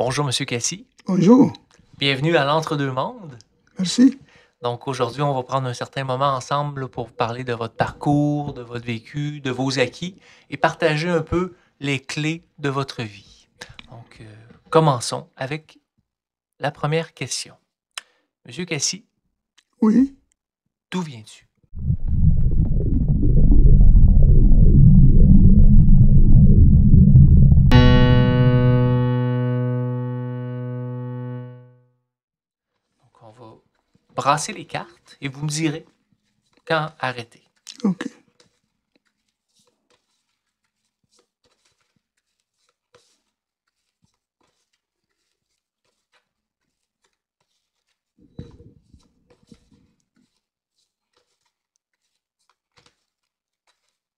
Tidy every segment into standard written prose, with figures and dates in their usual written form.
Bonjour, Monsieur Cassis. Bonjour, Bienvenue à l'Entre-deux-mondes. merci. Donc aujourd'hui, on va prendre un certain moment ensemble là, pour parler de votre parcours, de votre vécu, de vos acquis et partager un peu les clés de votre vie. Donc, commençons avec la première question. Monsieur Cassis, Oui, d'où viens-tu? Donc, on va brasser les cartes et vous me direz quand arrêter. ok.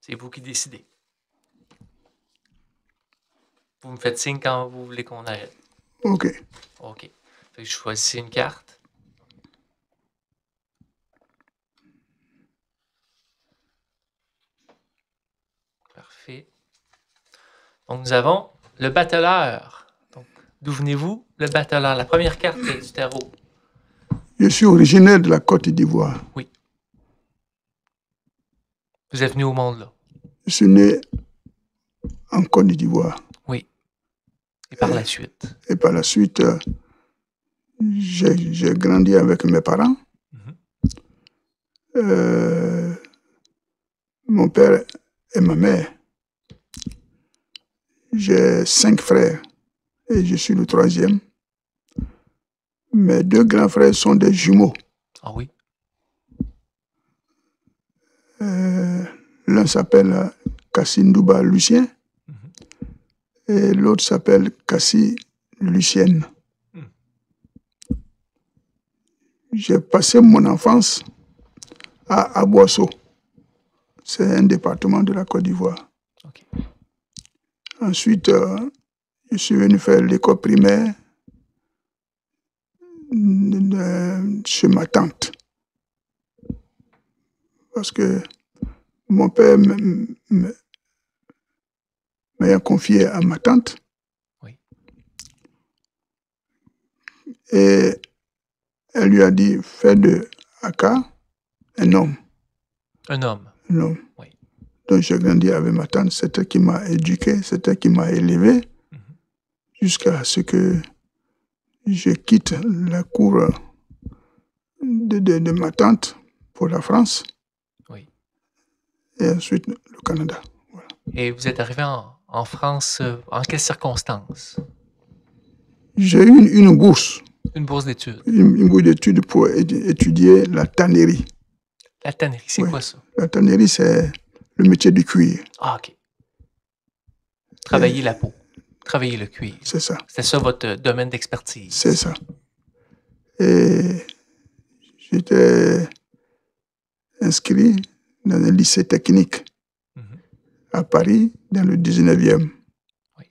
C'est vous qui décidez. Vous me faites signe quand vous voulez qu'on arrête. Ok. OK. Fait que je choisis une carte. Parfait. Donc, nous avons le battleur. Donc, d'où venez-vous? Le battleur, la première carte du tarot. Je suis originaire de la Côte d'Ivoire. Oui. Vous êtes venu au monde là. Je suis né en Côte d'Ivoire. Oui. Et par la suite. Et par la suite, j'ai grandi avec mes parents. Mon père et ma mère. J'ai 5 frères et je suis le 3e. Mes 2 grands frères sont des jumeaux. Ah oui? L'un s'appelle Kassi Ndouba Lucien et l'autre s'appelle Kassi Lucienne. J'ai passé mon enfance à Aboisseau. C'est un département de la Côte d'Ivoire. OK. Ensuite, je suis venu faire l'école primaire chez ma tante. Parce que mon père m'a confié à ma tante. Oui. Et elle lui a dit, fais de Aka un homme. Un homme. Un homme. Oui. Donc j'ai grandi avec ma tante, c'est elle qui m'a éduqué, c'est elle qui m'a élevé, jusqu'à ce que je quitte la cour de ma tante pour la France. Oui. Et ensuite le Canada. Voilà. Et vous êtes arrivé en France en quelles circonstances? J'ai eu une bourse. Une bourse d'études. Une bourse d'études pour étudier la tannerie. La tannerie, c'est quoi ça? La tannerie, c'est le métier du cuir. Ah, OK. Travailler la peau. Travailler le cuir. C'est ça. C'est ça votre domaine d'expertise. C'est ça. Et j'étais inscrit dans un lycée technique à Paris, dans le 19e. Oui.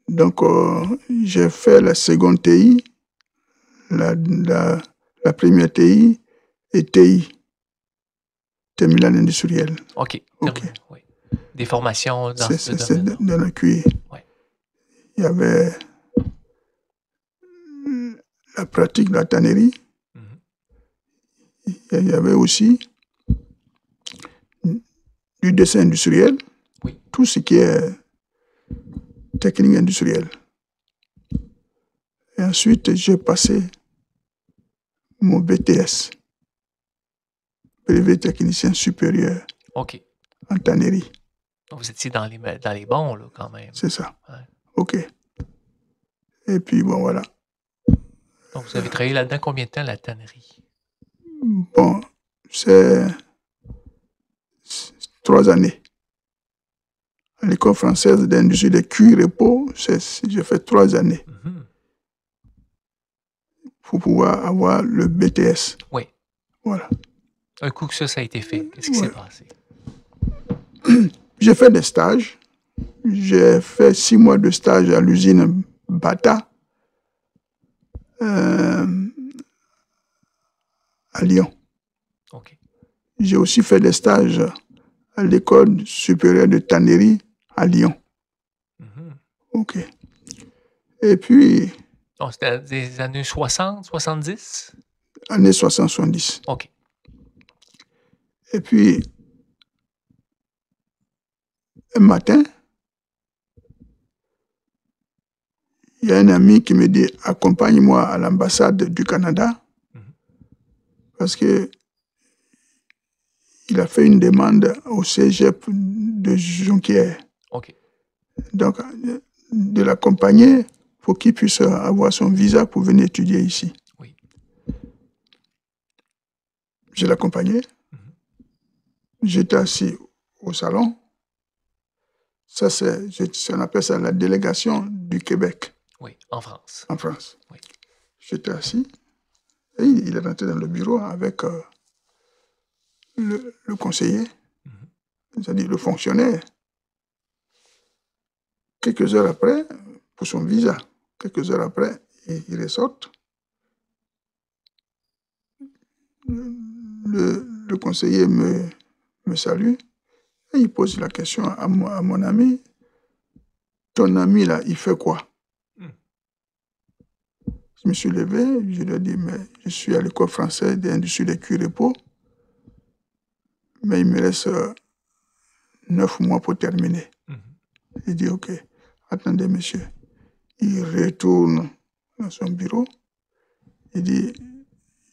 Donc, j'ai fait la seconde TI, la première TI et TI, terminal industriel. OK. OK. Oui. Des formations dans ce C'est domaine-là. dans le cuir. Oui. Il y avait la pratique de la tannerie. Il y avait aussi du dessin industriel, oui. Tout ce qui est technique industrielle. Et ensuite, j'ai passé mon BTS, brevet technicien supérieur, OK. en tannerie. Donc, vous étiez dans les bons, là, quand même. C'est ça. Ouais. OK. Et puis, bon, voilà. Donc, vous avez travaillé là-dedans combien de temps, la tannerie? Bon, c'est 3 années. À l'école française d'industrie de cuir et peau, j'ai fait 3 années. Pour pouvoir avoir le BTS. Oui. Voilà. Un coup que ça a été fait, qu'est-ce qui s'est passé? J'ai fait des stages. J'ai fait 6 mois de stage à l'usine Bata, à Lyon. OK. J'ai aussi fait des stages à l'école supérieure de tannerie à Lyon. OK. Et puis, Donc, c'était des années 60, 70? années 60-70. OK. Et puis, un matin, il y a un ami qui me dit « Accompagne-moi à l'ambassade du Canada parce que il a fait une demande au cégep de Jonquière. OK. Donc, de l'accompagner pour qu'il puisse avoir son visa pour venir étudier ici. » Oui. Je l'accompagnais. J'étais assis au salon. Ça, on appelle ça la délégation du Québec. Oui, en France. En France. Oui. J'étais assis et il est rentré dans le bureau avec le conseiller, c'est-à-dire le fonctionnaire. Quelques heures après, pour son visa, quelques heures après, il ressort. Le conseiller me salue et il pose la question à mon ami. Ton ami là, il fait quoi? Je me suis levé, je lui ai dit, mais je suis à l'école française des industries des cuirs et peaux, mais il me reste 9 mois pour terminer. Il dit, ok, attendez monsieur. Il retourne dans son bureau, il dit,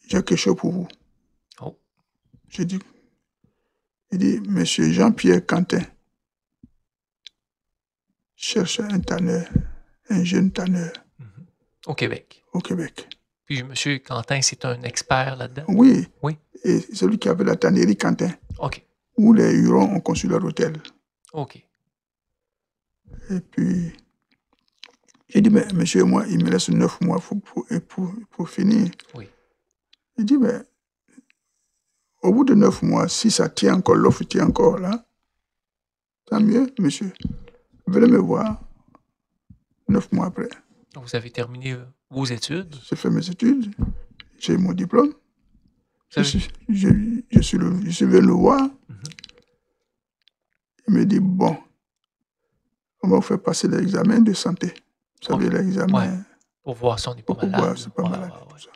j'ai quelque chose pour vous. Oh. Je dis, il dit, monsieur Jean-Pierre Quentin cherche un tanneur, un jeune tanneur. Au Québec. Au Québec. Puis M. Quentin, c'est un expert là-dedans? Oui. Oui. Et celui qui avait la tannerie Quentin. OK. Où les Hurons ont construit leur hôtel. OK. Et puis, j'ai dit, mais monsieur, moi, il me reste 9 mois pour finir. Oui. Il dit, mais au bout de 9 mois, si ça tient encore, l'offre tient encore là, tant mieux, monsieur. Venez me voir 9 mois après. Vous avez terminé vos études? J'ai fait mes études, j'ai eu mon diplôme. Je suis venu le voir. Il me dit, bon, on va vous faire passer l'examen de santé. Vous savez, l'examen... Ouais. Pour voir si on n'est pas malade. Pour voir si on n'est pas malade. Ouais. Tout ça.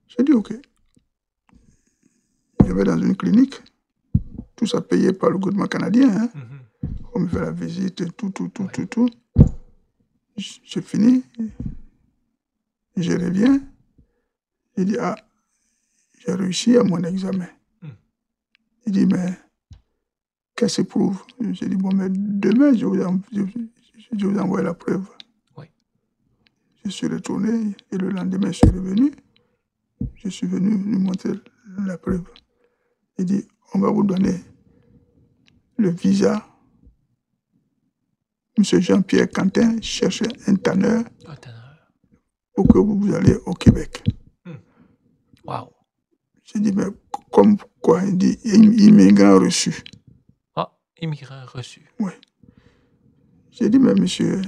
J'ai dit, ok. Je vais dans une clinique. Tout ça payé par le gouvernement canadien. Hein. On me fait la visite, tout. J'ai fini. Je reviens. Il dit, ah, j'ai réussi à mon examen. Il dit, mais qu'est-ce que ça prouve? J'ai dit, bon, mais demain, je vous envoie la preuve. Oui. Je suis retourné et le lendemain, je suis revenu. Je suis venu lui montrer la preuve. Il dit, on va vous donner le visa. Monsieur Jean-Pierre Quentin cherche un tanneur. Un tanneur. Pour que vous allez au Québec. Wow. J'ai dit, mais comme quoi? Il dit, immigrant reçu. Ah, immigrant reçu. Oui. J'ai dit, mais monsieur,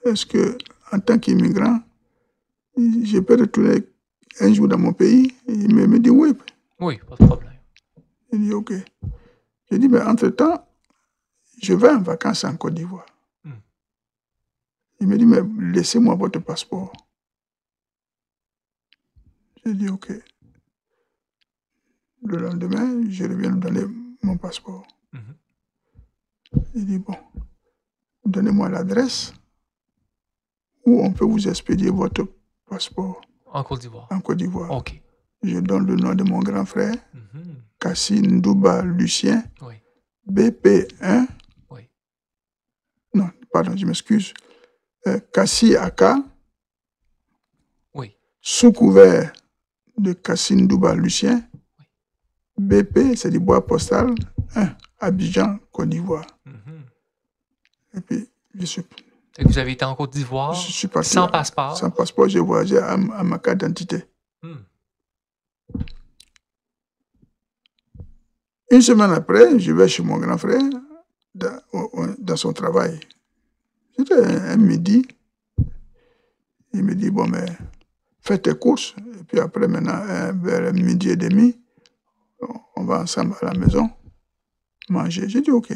est-ce que en tant qu'immigrant, je peux retourner un jour dans mon pays? Il me dit oui. Oui, pas de problème. Il dit, ok. J'ai dit, mais entre-temps, je vais en vacances en Côte d'Ivoire. Il me dit, mais laissez-moi votre passeport. J'ai dit, ok. Le lendemain, je reviens lui donner mon passeport. Il dit, bon, donnez-moi l'adresse où on peut vous expédier votre passeport. En Côte d'Ivoire. En Côte d'Ivoire. OK. Je donne le nom de mon grand frère, Kassi Ndouba Lucien, Oui. BP1. Oui. Non, pardon, je m'excuse. Kassi Aka. Oui. Sous couvert de Kassi Ndouba Lucien. Oui. BP, c'est du bois postal 1, Abidjan, Côte d'Ivoire. Et puis, je suis... Et vous avez été en Côte d'Ivoire sans passeport? Sans passeport, j'ai voyagé à ma carte d'identité. Une semaine après, je vais chez mon grand frère dans son travail. C'était un midi. Il me dit, bon, mais fais tes courses. Et puis après, maintenant, vers midi et demi, on va ensemble à la maison manger. J'ai dit, ok.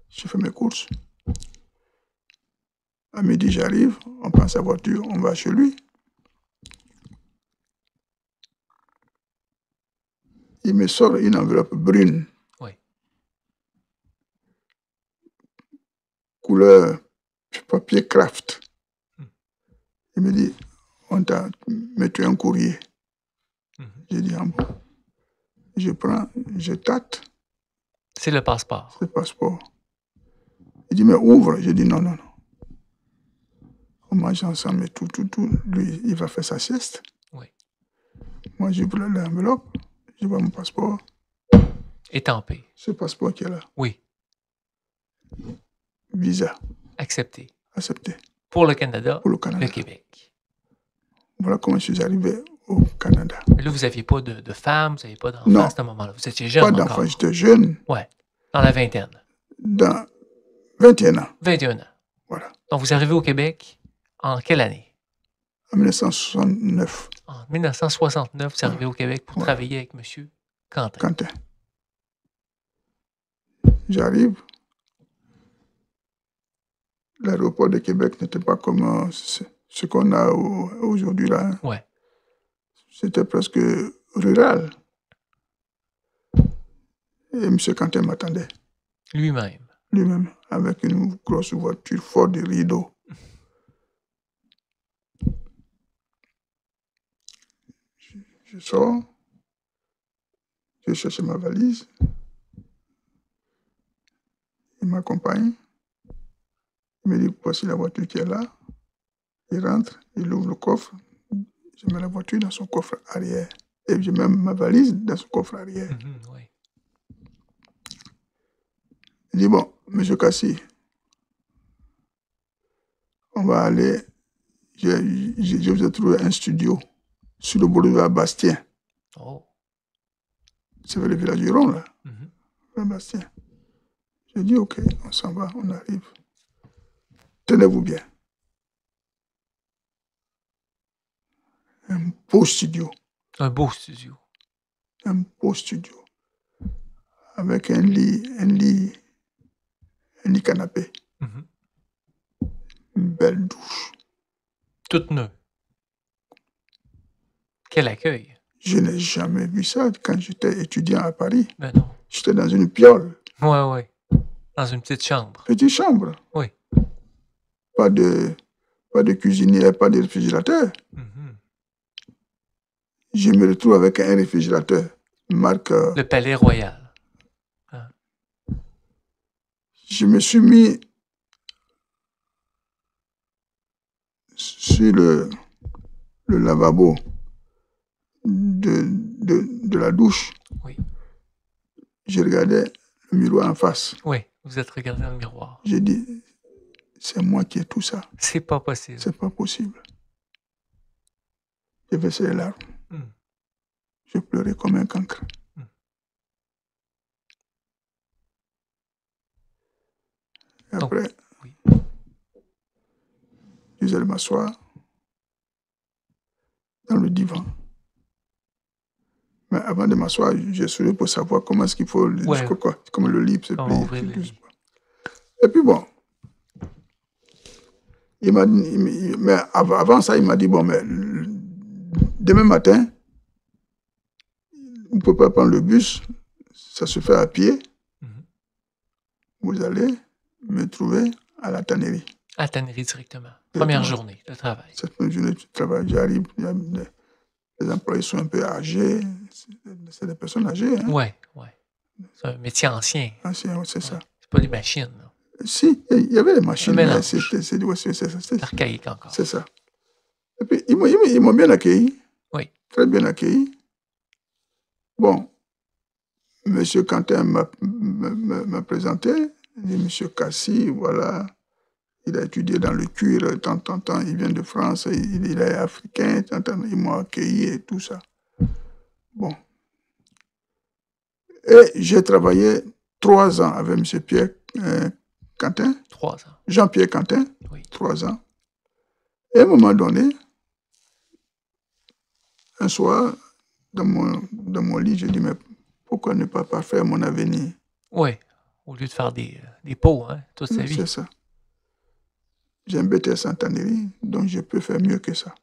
Je fais mes courses. À midi, j'arrive, on prend sa voiture, on va chez lui. Il me sort une enveloppe brune. Oui. Couleur papier craft. Mm. Il me dit, on t'a mis un courrier. J'ai dit, ah bon. Je prends, je tâte. C'est le passeport. C'est le passeport. Il dit, mais ouvre. J'ai dit, non, non, non. On mange ensemble et tout. Lui, il va faire sa sieste. Oui. Moi, j'ouvre l'enveloppe, je vois mon passeport. Étampé. Ce passeport qui est là. Oui. Visa. Accepté. Accepté. Pour le Canada, Pour le Canada. le Québec. Voilà comment je suis arrivé au Canada. Mais là, vous n'aviez pas de femme, vous n'aviez pas d'enfant à ce moment-là. Vous étiez jeune pas encore. d'enfant, j'étais jeune. Oui. Dans la vingtaine. Dans 21 ans. 21 ans. Voilà. Donc, vous arrivez au Québec en quelle année? En 1969. En 1969, vous arrivez au Québec pour travailler avec M. Quentin. Quentin. J'arrive. L'aéroport de Québec n'était pas comme ce qu'on a aujourd'hui là. Hein. Ouais. C'était presque rural. Et M. Quentin m'attendait. Lui-même. Lui-même, avec une grosse voiture Ford de rideau. Je sors. Je cherche ma valise. Il m'accompagne. Il me dit, voici la voiture qui est là. Il rentre, il ouvre le coffre. Je mets la voiture dans son coffre arrière. Et je mets ma valise dans son coffre arrière. Oui. Il dit, bon, M. Cassi, on va aller, je vous ai trouvé un studio sur le boulevard Bastien. Oh. C'est vers le village du Rond, là. Bastien. Je dis, OK, on s'en va, on arrive. Tenez-vous bien. Un beau studio. Un beau studio. Un beau studio. Avec un lit canapé. Une belle douche. Toute neuve. Quel accueil. Je n'ai jamais vu ça quand j'étais étudiant à Paris. Ben non. J'étais dans une piole. Oui. Dans une petite chambre. Petite chambre. Oui. Pas de cuisinière, pas de réfrigérateur. Je me retrouve avec un réfrigérateur. Marque. Le Palais Royal. Hein? Je me suis mis sur le lavabo de la douche. Oui. Je regardais le miroir en face. Oui, vous êtes regardé dans le miroir. J'ai dit, c'est moi qui ai tout ça. C'est pas possible. C'est pas possible. J'ai versé les larmes. Je pleurais comme un cancre. Et après, je allé m'asseoir dans le divan. Mais avant de m'asseoir, j'ai souri pour savoir comment est-ce qu'il faut, comment le lit se plie. Et puis bon, il m'a dit, mais avant ça, il m'a dit, bon, mais demain matin, vous ne pouvez pas prendre le bus, ça se fait à pied. Vous allez me trouver à la tannerie. À la tannerie directement. Première journée de travail. Cette première journée de travail, j'arrive, les employés sont un peu âgés, c'est des personnes âgées. Hein? Oui. C'est un métier ancien. Ancien, c'est ça. C'est pas des machines. Là. Si, il y avait des machines, mais c'est archaïque encore. C'est ça. Et puis, ils m'ont bien accueilli. Oui. Très bien accueilli. Bon, M. Quentin m'a présenté. Il dit, M. Cassi, voilà, il a étudié dans le cuir, tant, il vient de France, il est africain, ils m'ont accueilli et tout ça. Bon. Et j'ai travaillé 3 ans avec M. Pierre Quentin. 3 ans. Jean-Pierre Quentin. Oui. 3 ans. Et à un moment donné, un soir, dans mon lit, je dis, mais pourquoi ne pas faire mon avenir? Oui, au lieu de faire des pots, hein, toute sa vie. C'est ça. j'ai un BTS en tannerie, donc je peux faire mieux que ça.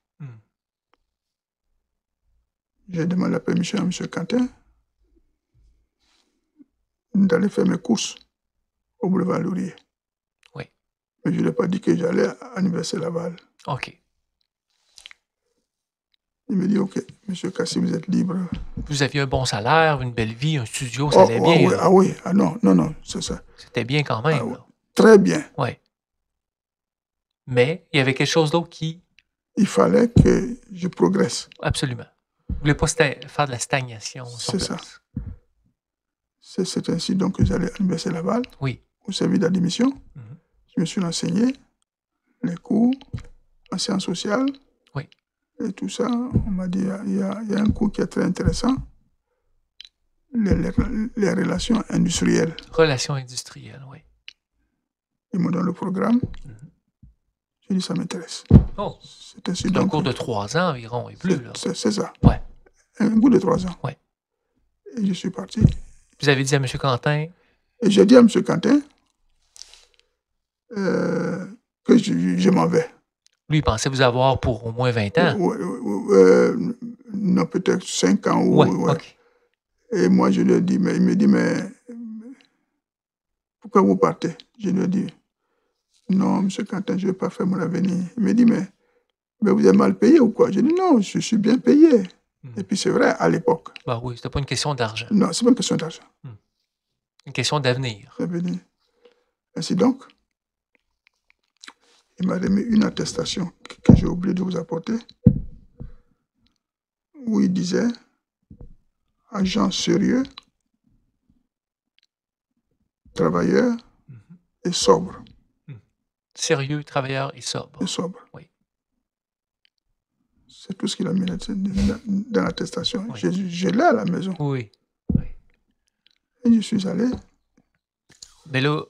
J'ai demandé la permission à M. Quentin d'aller faire mes courses au boulevard Laurier. Oui. Mais je ne lui ai pas dit que j'allais à l'Université Laval. OK. Il me dit, OK, M. Kassi, vous êtes libre. Vous aviez un bon salaire, une belle vie, un studio, ça allait bien. Oui, non, c'est ça. C'était bien quand même. Là. Très bien. Oui. Mais il y avait quelque chose d'autre qui... Il fallait que je progresse. Absolument. Vous ne voulez pas faire de la stagnation. C'est ça. C'est ainsi donc que j'allais à l'Université Laval, au service d'admission. Je me suis renseigné, les cours en sciences sociales, et tout ça. On m'a dit, il y a un cours qui est très intéressant, les relations industrielles. Relations industrielles, oui. Ils m'ont donné le programme. J'ai dit, ça m'intéresse. Oh, c'est un cours de 3 ans environ et plus. C'est ça. Ouais. Un cours de 3 ans. Oui. Et je suis parti. Vous avez dit à M. Quentin? Et j'ai dit à M. Quentin que je m'en vais. Lui, il pensait vous avoir pour au moins 20 ans. Non, peut-être 5 ans. OK. Et moi, je lui ai dit, mais il me dit, mais pourquoi vous partez? Je lui ai dit, non, M. Quentin, je ne vais pas faire mon avenir. Il me dit, mais vous êtes mal payé ou quoi? J'ai dit, non, je suis bien payé. Et puis c'est vrai, à l'époque. Ben oui, c'était pas une question d'argent. Non, c'est pas une question d'argent. Une question d'avenir. D'avenir. Ainsi donc, il m'a remis une attestation que j'ai oublié de vous apporter, où il disait agent sérieux, travailleur et sobre. Sérieux, travailleur et sobre. Et sobre. Oui. C'est tout ce qu'il a mis dans l'attestation. Oui. Je l'ai à la maison. Oui. Et je suis allé. Mais là,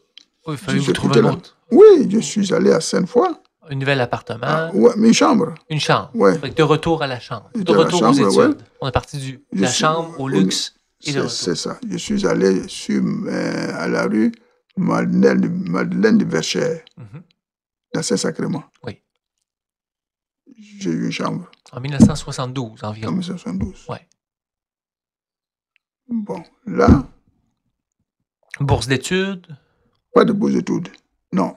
il fallait vous trouver un autre. Oui, je suis allé à Sainte-Foy. Un nouvel appartement. Oui, mais une chambre. Une chambre. Ouais. De retour à la chambre. De retour aux études. Ouais. On est parti de la chambre au luxe et de retour. C'est ça. Je suis allé à la rue Madeleine de Verchères, dans Saint-Sacrement. Oui. J'ai eu une chambre. En 1972 environ. En 1972. Oui. Bon, là. Bourse d'études? Pas de bourse d'études. Non.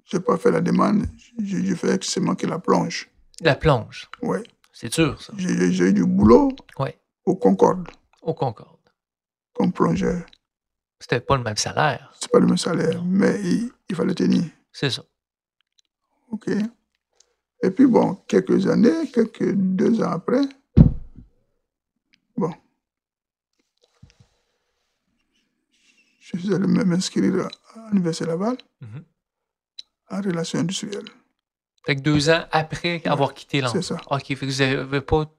Je n'ai pas fait la demande. J'ai fait seulement que la plonge. La plonge? Oui. C'est sûr, ça. J'ai eu du boulot au Concorde. Au Concorde. Comme plongeur. C'était pas le même salaire. C'est pas le même salaire, mais il fallait tenir. C'est ça. OK. Et puis bon, quelques 2 ans après, bon, je suis allé m'inscrire à l'Université Laval en relations industrielles. Fait que 2 ans après avoir quitté l'emploi. C'est ça. OK, fait que vous n'avez pas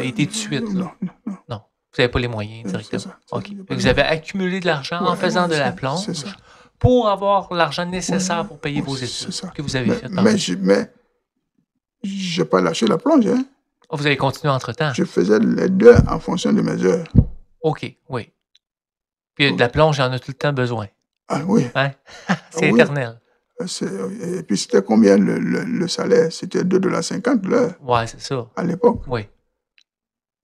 été tout de suite. Non. Vous n'avez pas les moyens directement. C'est ça. OK. Fait que vous avez accumulé de l'argent en faisant de la plonge pour avoir l'argent nécessaire pour payer vos études que vous avez faites. Mais je n'ai pas lâché la plonge. Hein. Vous avez continué entre-temps? Je faisais les deux en fonction de mes heures. OK, oui. Puis de la plonge, j'en ai tout le temps besoin. Ah oui. Hein? C'est éternel. Et puis c'était combien le salaire? C'était 2,50 $ l'heure. Oui, c'est ça. À l'époque. Oui.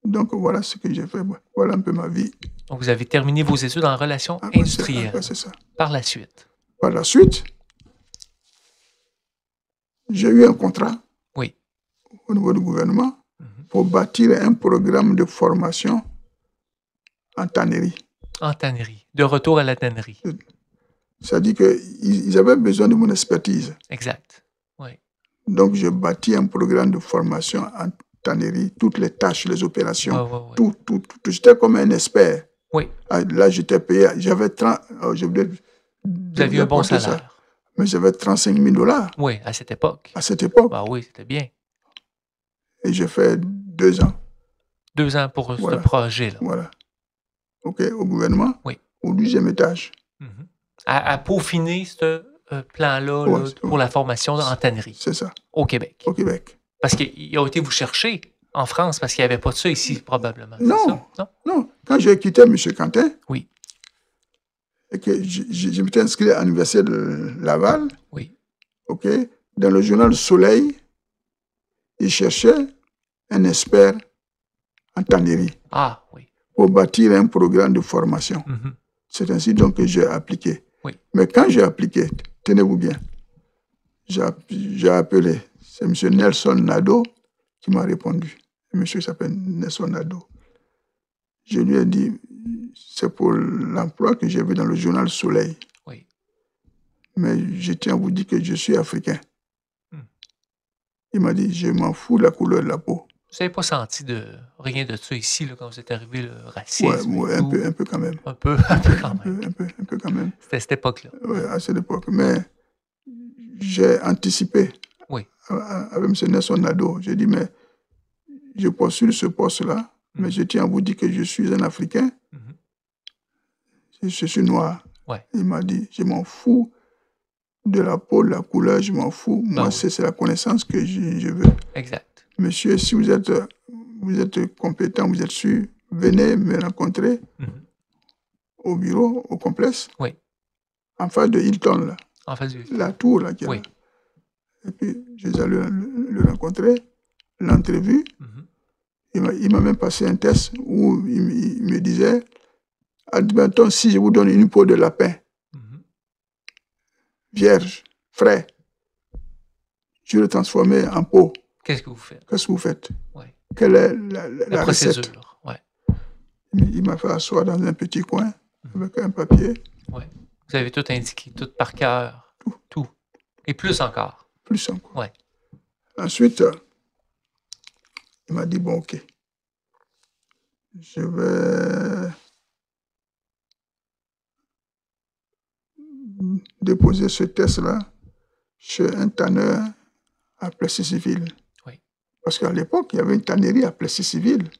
Donc voilà ce que j'ai fait. Voilà un peu ma vie. Donc vous avez terminé vos études en relations industrielles. C'est ça. Par la suite? Par la suite, j'ai eu un contrat au niveau du gouvernement pour bâtir un programme de formation en tannerie. En tannerie. De retour à la tannerie. C'est-à-dire qu'ils avaient besoin de mon expertise. Exact. Oui. Donc, j'ai bâti un programme de formation en tannerie, toutes les tâches, les opérations, tout. J'étais comme un expert. Oui. Là, j'étais payé. J'avais 30. Vous aviez un bon salaire. Ça, mais j'avais 35 000 $. Oui, à cette époque. À cette époque. Bah oui, c'était bien. Et j'ai fait 2 ans. 2 ans pour ce projet-là. Voilà. OK, au gouvernement. Oui. Au 10e étage. À peaufiner ce plan-là pour la formation en tannerie. C'est ça. Au Québec. Au Québec. Parce qu'il a été vous chercher en France parce qu'il n'y avait pas de ça ici, probablement. Non. Quand j'ai quitté M. Quentin, oui. Et que je m'étais inscrit à l'Université de Laval, oui. OK? Dans le journal Soleil, il cherchait un expert en tannerie pour bâtir un programme de formation. C'est ainsi donc que j'ai appliqué. Mais quand j'ai appliqué, tenez-vous bien, j'ai appelé, c'est M. Nelson Nadeau qui m'a répondu. Le monsieur s'appelle Nelson Nadeau. Je lui ai dit, c'est pour l'emploi que j'ai vu dans le journal Soleil. Mais je tiens à vous dire que je suis africain. Il m'a dit, je m'en fous de la couleur de la peau. Vous n'avez pas senti rien de ça ici, là, quand vous êtes arrivé, le racisme? Oui, un peu quand même. Un peu quand même. C'était à cette époque-là. Oui, à cette époque. Mais j'ai anticipé avec M. Nelson Nadeau. J'ai dit, mais je postule ce poste-là, mais je tiens à vous dire que je suis un Africain. Je suis noir. Il m'a dit, je m'en fous de la peau, de la couleur, je m'en fous. Moi, c'est la connaissance que je veux. Exact. Monsieur, si vous êtes compétent, vous êtes sûr, venez me rencontrer au bureau, au complexe, en face de Hilton, là. En face de Hilton. La tour, là, qui est là. Et puis, je suis allé le rencontrer, l'entrevue. Il m'a même passé un test où il me disait, admettons, si je vous donne une peau de lapin, vierge, frais, je le transformer en peau. Qu'est-ce que vous faites? Qu'est-ce que vous faites? Quelle est la recette? Il m'a fait asseoir dans un petit coin avec un papier. Vous avez tout indiqué, tout par cœur. Tout. Et plus encore. Plus encore. Ensuite, il m'a dit, bon, OK. Je vais déposer ce test-là chez un tanneur à Plessis-Civil. Parce qu'à l'époque, il y avait une tannerie à Plessis-Civil.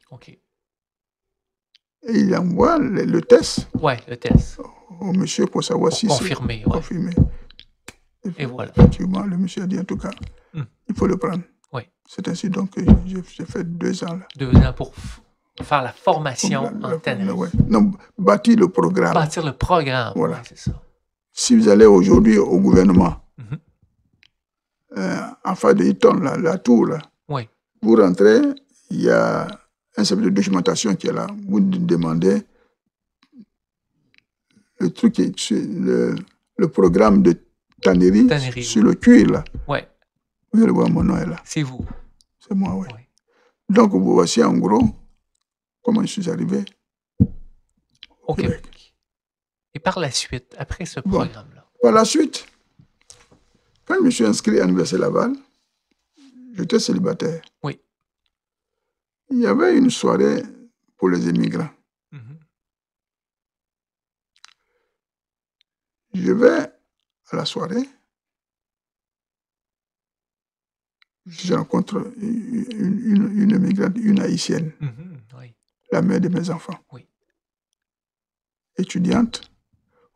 Et il envoie le test. Le test. Au monsieur pour savoir si c'est confirmé. Et voilà. Effectivement, le monsieur a dit en tout cas, il faut le prendre. C'est ainsi donc que j'ai fait 2 ans là. 2 ans pour faire la formation en tannerie. Non, bâtir le programme. Bâtir le programme. Voilà. C'est ça. Si vous allez aujourd'hui au gouvernement, en face de Hilton, la tour là, vous rentrez, il y a un certain de documentation qui est là. Vous demandez le truc, le programme de tannerie sur le cuir là. Vous allez voir, mon nom est là. C'est vous. C'est moi, oui. Donc, vous voici en gros comment je suis arrivé au Québec. Et par la suite, après ce programme-là? Par la suite, quand je me suis inscrit à l'Université Laval, j'étais célibataire. Il y avait une soirée pour les immigrants. Je vais à la soirée, je rencontre une immigrante, une haïtienne, la mère de mes enfants, étudiante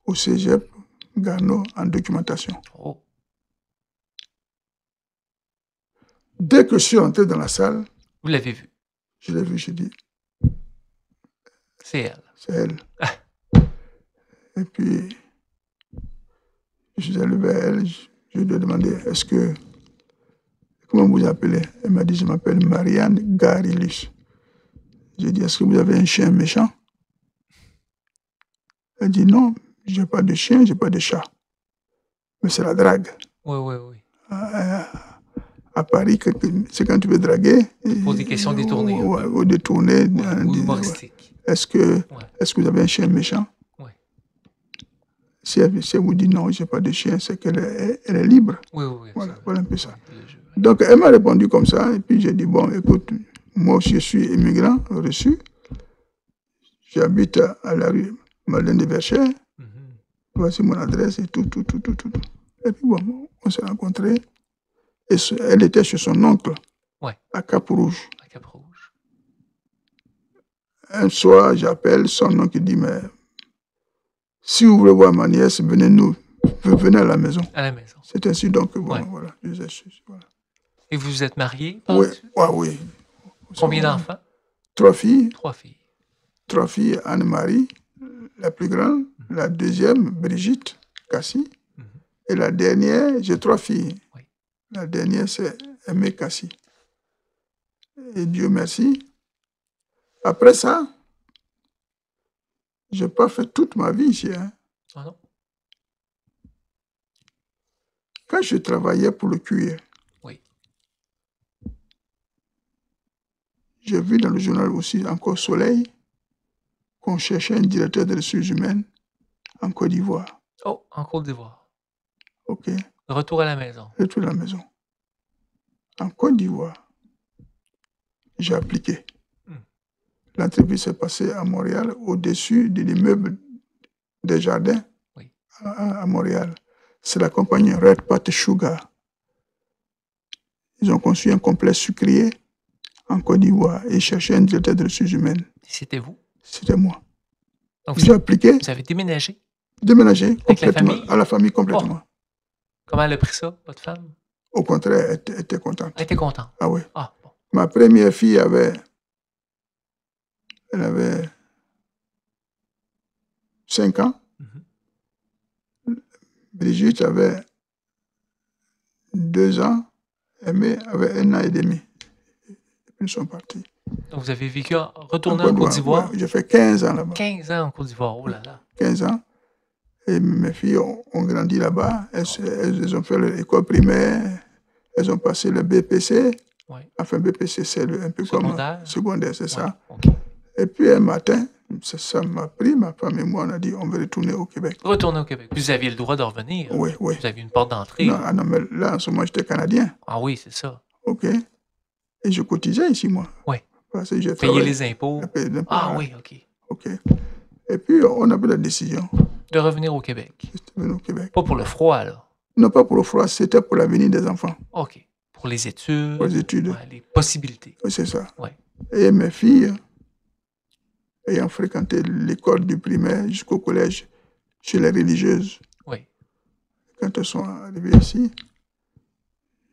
au cégep Garneau en documentation. Dès que je suis entré dans la salle, vous l'avez vue? Je l'ai vue, j'ai dit, c'est elle. C'est elle. Et puis, je suis allé vers elle, je lui ai demandé, comment vous appelez? Elle m'a dit, je m'appelle Marianne Garilus. J'ai dit, est-ce que vous avez un chien méchant? Elle dit, non, je n'ai pas de chien, je n'ai pas de chat. Mais c'est la drague. Oui. À Paris, c'est quand tu veux draguer. Pour des questions détournées. Ou détournées. Ou humoristiques. Est-ce que vous avez un chien méchant? Si elle vous dit non, je n'ai pas de chien, c'est qu'elle est libre. Voilà un peu ça. Donc, elle m'a répondu comme ça, et puis j'ai dit, bon, écoute, moi aussi, je suis immigrant reçu. J'habite à la rue Madeleine de Verchères. Voici mon adresse et tout. Et puis, bon, on s'est rencontrés. Et elle était chez son oncle, à Cap-Rouge. Un soir, j'appelle son oncle qui dit, mais si vous voulez voir ma nièce, venez à la maison. À la maison. C'est ainsi donc, voilà. Et vous vous êtes mariés? Oui. Combien d'enfants? 3 filles. 3 filles. 3 filles, Anne-Marie, la plus grande, la deuxième, Brigitte Cassie, Et la dernière, j'ai 3 filles. Oui. La dernière, c'est Aimée Kassi. Et Dieu merci. Après ça, je n'ai pas fait toute ma vie ici. Hein. Ah non? Quand je travaillais pour le cuir, Oui. j'ai vu dans le journal aussi, encore Soleil, qu'on cherchait un directeur des ressources humaines en Côte d'Ivoire. Oh, en Côte d'Ivoire. OK. De retour à la maison. Retour à la maison. En Côte d'Ivoire, j'ai appliqué. L'entreprise s'est passée à Montréal, au-dessus de l'immeuble des jardins Oui. à Montréal. C'est la compagnie Red Pat Sugar. Ils ont conçu un complexe sucrier en Côte d'Ivoire et cherchaient un directeur des ressources humaines. C'était vous? C'était moi. Donc, J'ai appliqué, vous avez déménagé? déménagé Avec la complètement, famille? à la famille complètement. Comment elle a pris ça, votre femme? Au contraire, elle était contente. Elle était contente. Ah oui. Ah, bon. Ma première fille elle avait 5 ans. Brigitte avait 2 ans. Aimée avait 1 an et demi. Et puis ils sont partis. Donc, vous avez vécu, retourné en Côte d'Ivoire? Ouais, j'ai fait 15 ans là-bas. 15 ans en Côte d'Ivoire, oh là là. 15 ans. Et mes filles ont grandi là-bas. Elles ont fait l'école primaire. Elles ont passé le BPC. Oui. Enfin, BPC, c'est un peu Secondaire. comme secondaire, c'est ça. Okay. Et puis un matin, ça m'a pris, ma femme et moi, on a dit on veut retourner au Québec. Retourner au Québec. Puis vous aviez le droit de revenir. Oui, oui. Vous aviez une porte d'entrée. Non, mais là, en ce moment, j'étais Canadien. Ah oui, c'est ça. OK. Et je cotisais ici, moi. Oui. Parce que j'ai Payer les impôts. Ah oui, OK. OK. Et puis, on a pris la décision. De revenir au Québec. De revenir au Québec. Pas pour le froid, là. Non, pas pour le froid, c'était pour l'avenir des enfants. OK. Pour les études. Pour les études. Ouais, les possibilités. Oui, c'est ça. Ouais. Et mes filles, ayant fréquenté l'école du primaire jusqu'au collège chez les religieuses, oui. Quand elles sont arrivées ici,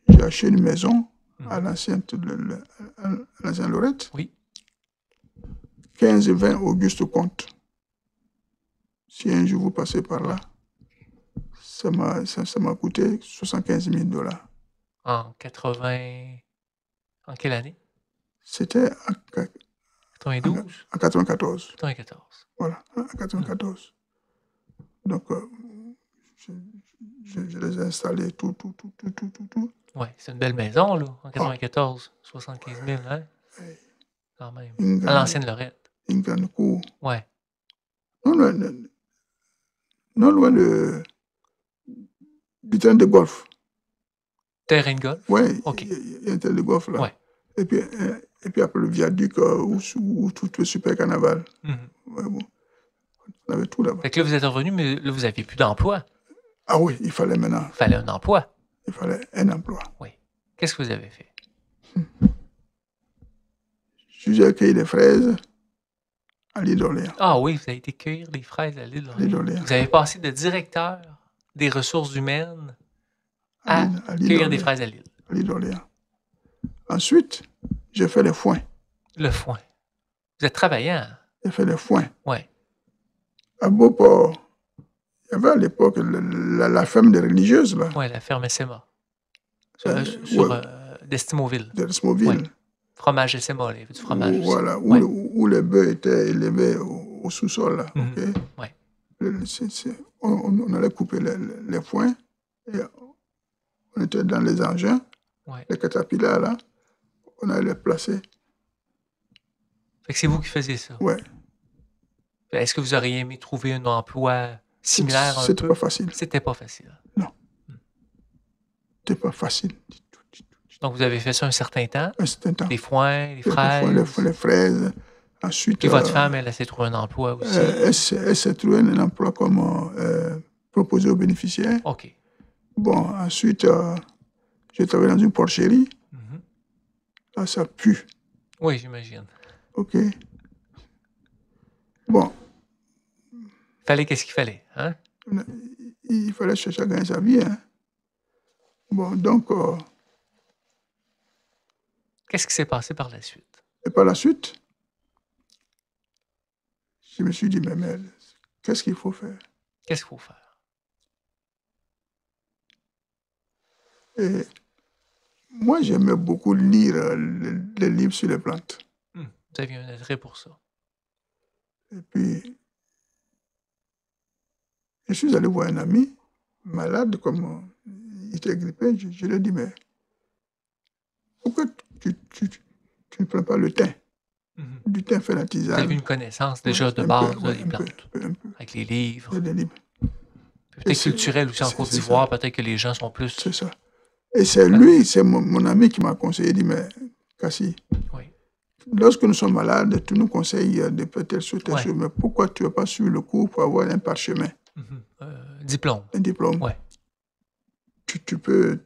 j'ai acheté une maison à l'ancienne Lorette. Oui. 15-20 Auguste Comte. Si un jour vous passez par là, ça m'a coûté 75 000 $. En 80... En quelle année? C'était en 92? En 94. 94. Voilà, en 94. Donc, je les ai installés, tout. Oui, c'est une belle maison, là, en 94. 75 000, hein? Quand même. À l'ancienne Lorette. Une grande cour. Oui. Non loin du terrain de golf. Terrain de golf? Oui, OK. Il y a un terrain de golf là. Ouais. Et puis après le viaduc où tout le super carnaval. Ouais, bon. On avait tout là-bas. Fait que là, vous êtes revenu, mais là, vous n'aviez plus d'emploi. Ah oui, il fallait maintenant. Il fallait un emploi. Il fallait un emploi. Oui. Qu'est-ce que vous avez fait? J'ai cueilli les fraises à l'île d'Orléans. Ah oui, vous avez été cueillir les fraises à l'île d'Orléans. Vous avez passé de directeur des ressources humaines à cueillir des fraises à l'île. À l'île d'Orléans. Ensuite, j'ai fait les foins. Le foin. Vous êtes travaillant. J'ai fait les foins. Oui. À Beauport, il y avait à l'époque la ferme des religieuses, là. Oui, la ferme SMA. Sur d'Estimoville. D'Estimoville. Ouais. Fromage SMA, du fromage. Voilà, où les bœufs étaient élevés au sous-sol, là. OK? Ouais. On allait couper les foins et on était dans les engins, les catapillars, là. On allait les placer. Fait que c'est vous qui faisiez ça? Oui. Est-ce que vous auriez aimé trouver un emploi similaire un peu? C'était pas facile. C'était pas facile. Non. C'était pas facile. Donc, vous avez fait ça un certain temps? Un certain temps. Les foins, les fraises? Les fraises. Ensuite... Et votre femme, elle s'est trouvé un emploi aussi? Elle s'est trouvé un emploi comme proposé aux bénéficiaires. OK. Bon, ensuite, j'ai travaillé dans une porcherie. Là, ça pue. Oui, j'imagine. OK. Bon. Qu'est-ce qu'il fallait, hein? Il fallait chercher à gagner sa vie, hein. Bon, donc... Qu'est-ce qui s'est passé par la suite? Et par la suite, je me suis dit, mais qu'est-ce qu'il faut faire? Qu'est-ce qu'il faut faire? Et moi, j'aimais beaucoup lire les livres sur les plantes. Vous aviez un attrait pour ça. Et puis, je suis allé voir un ami malade, comme il était grippé. Je lui ai dit, mais pourquoi tu ne prends pas le thym? Du thym fait la Vous tisane. avez une connaissance déjà de base des plantes, un peu. avec les livres. Il y a des livres. Peut-être culturel aussi en Côte d'Ivoire, peut-être que les gens sont plus... C'est ça. Et c'est lui, c'est mon ami qui m'a conseillé, il dit, mais Kassi, lorsque nous sommes malades, tu nous conseilles de peut-être sur tes choses, mais pourquoi tu n'as pas suivi le cours pour avoir un parchemin? Diplôme. Un diplôme. Ouais. Tu peux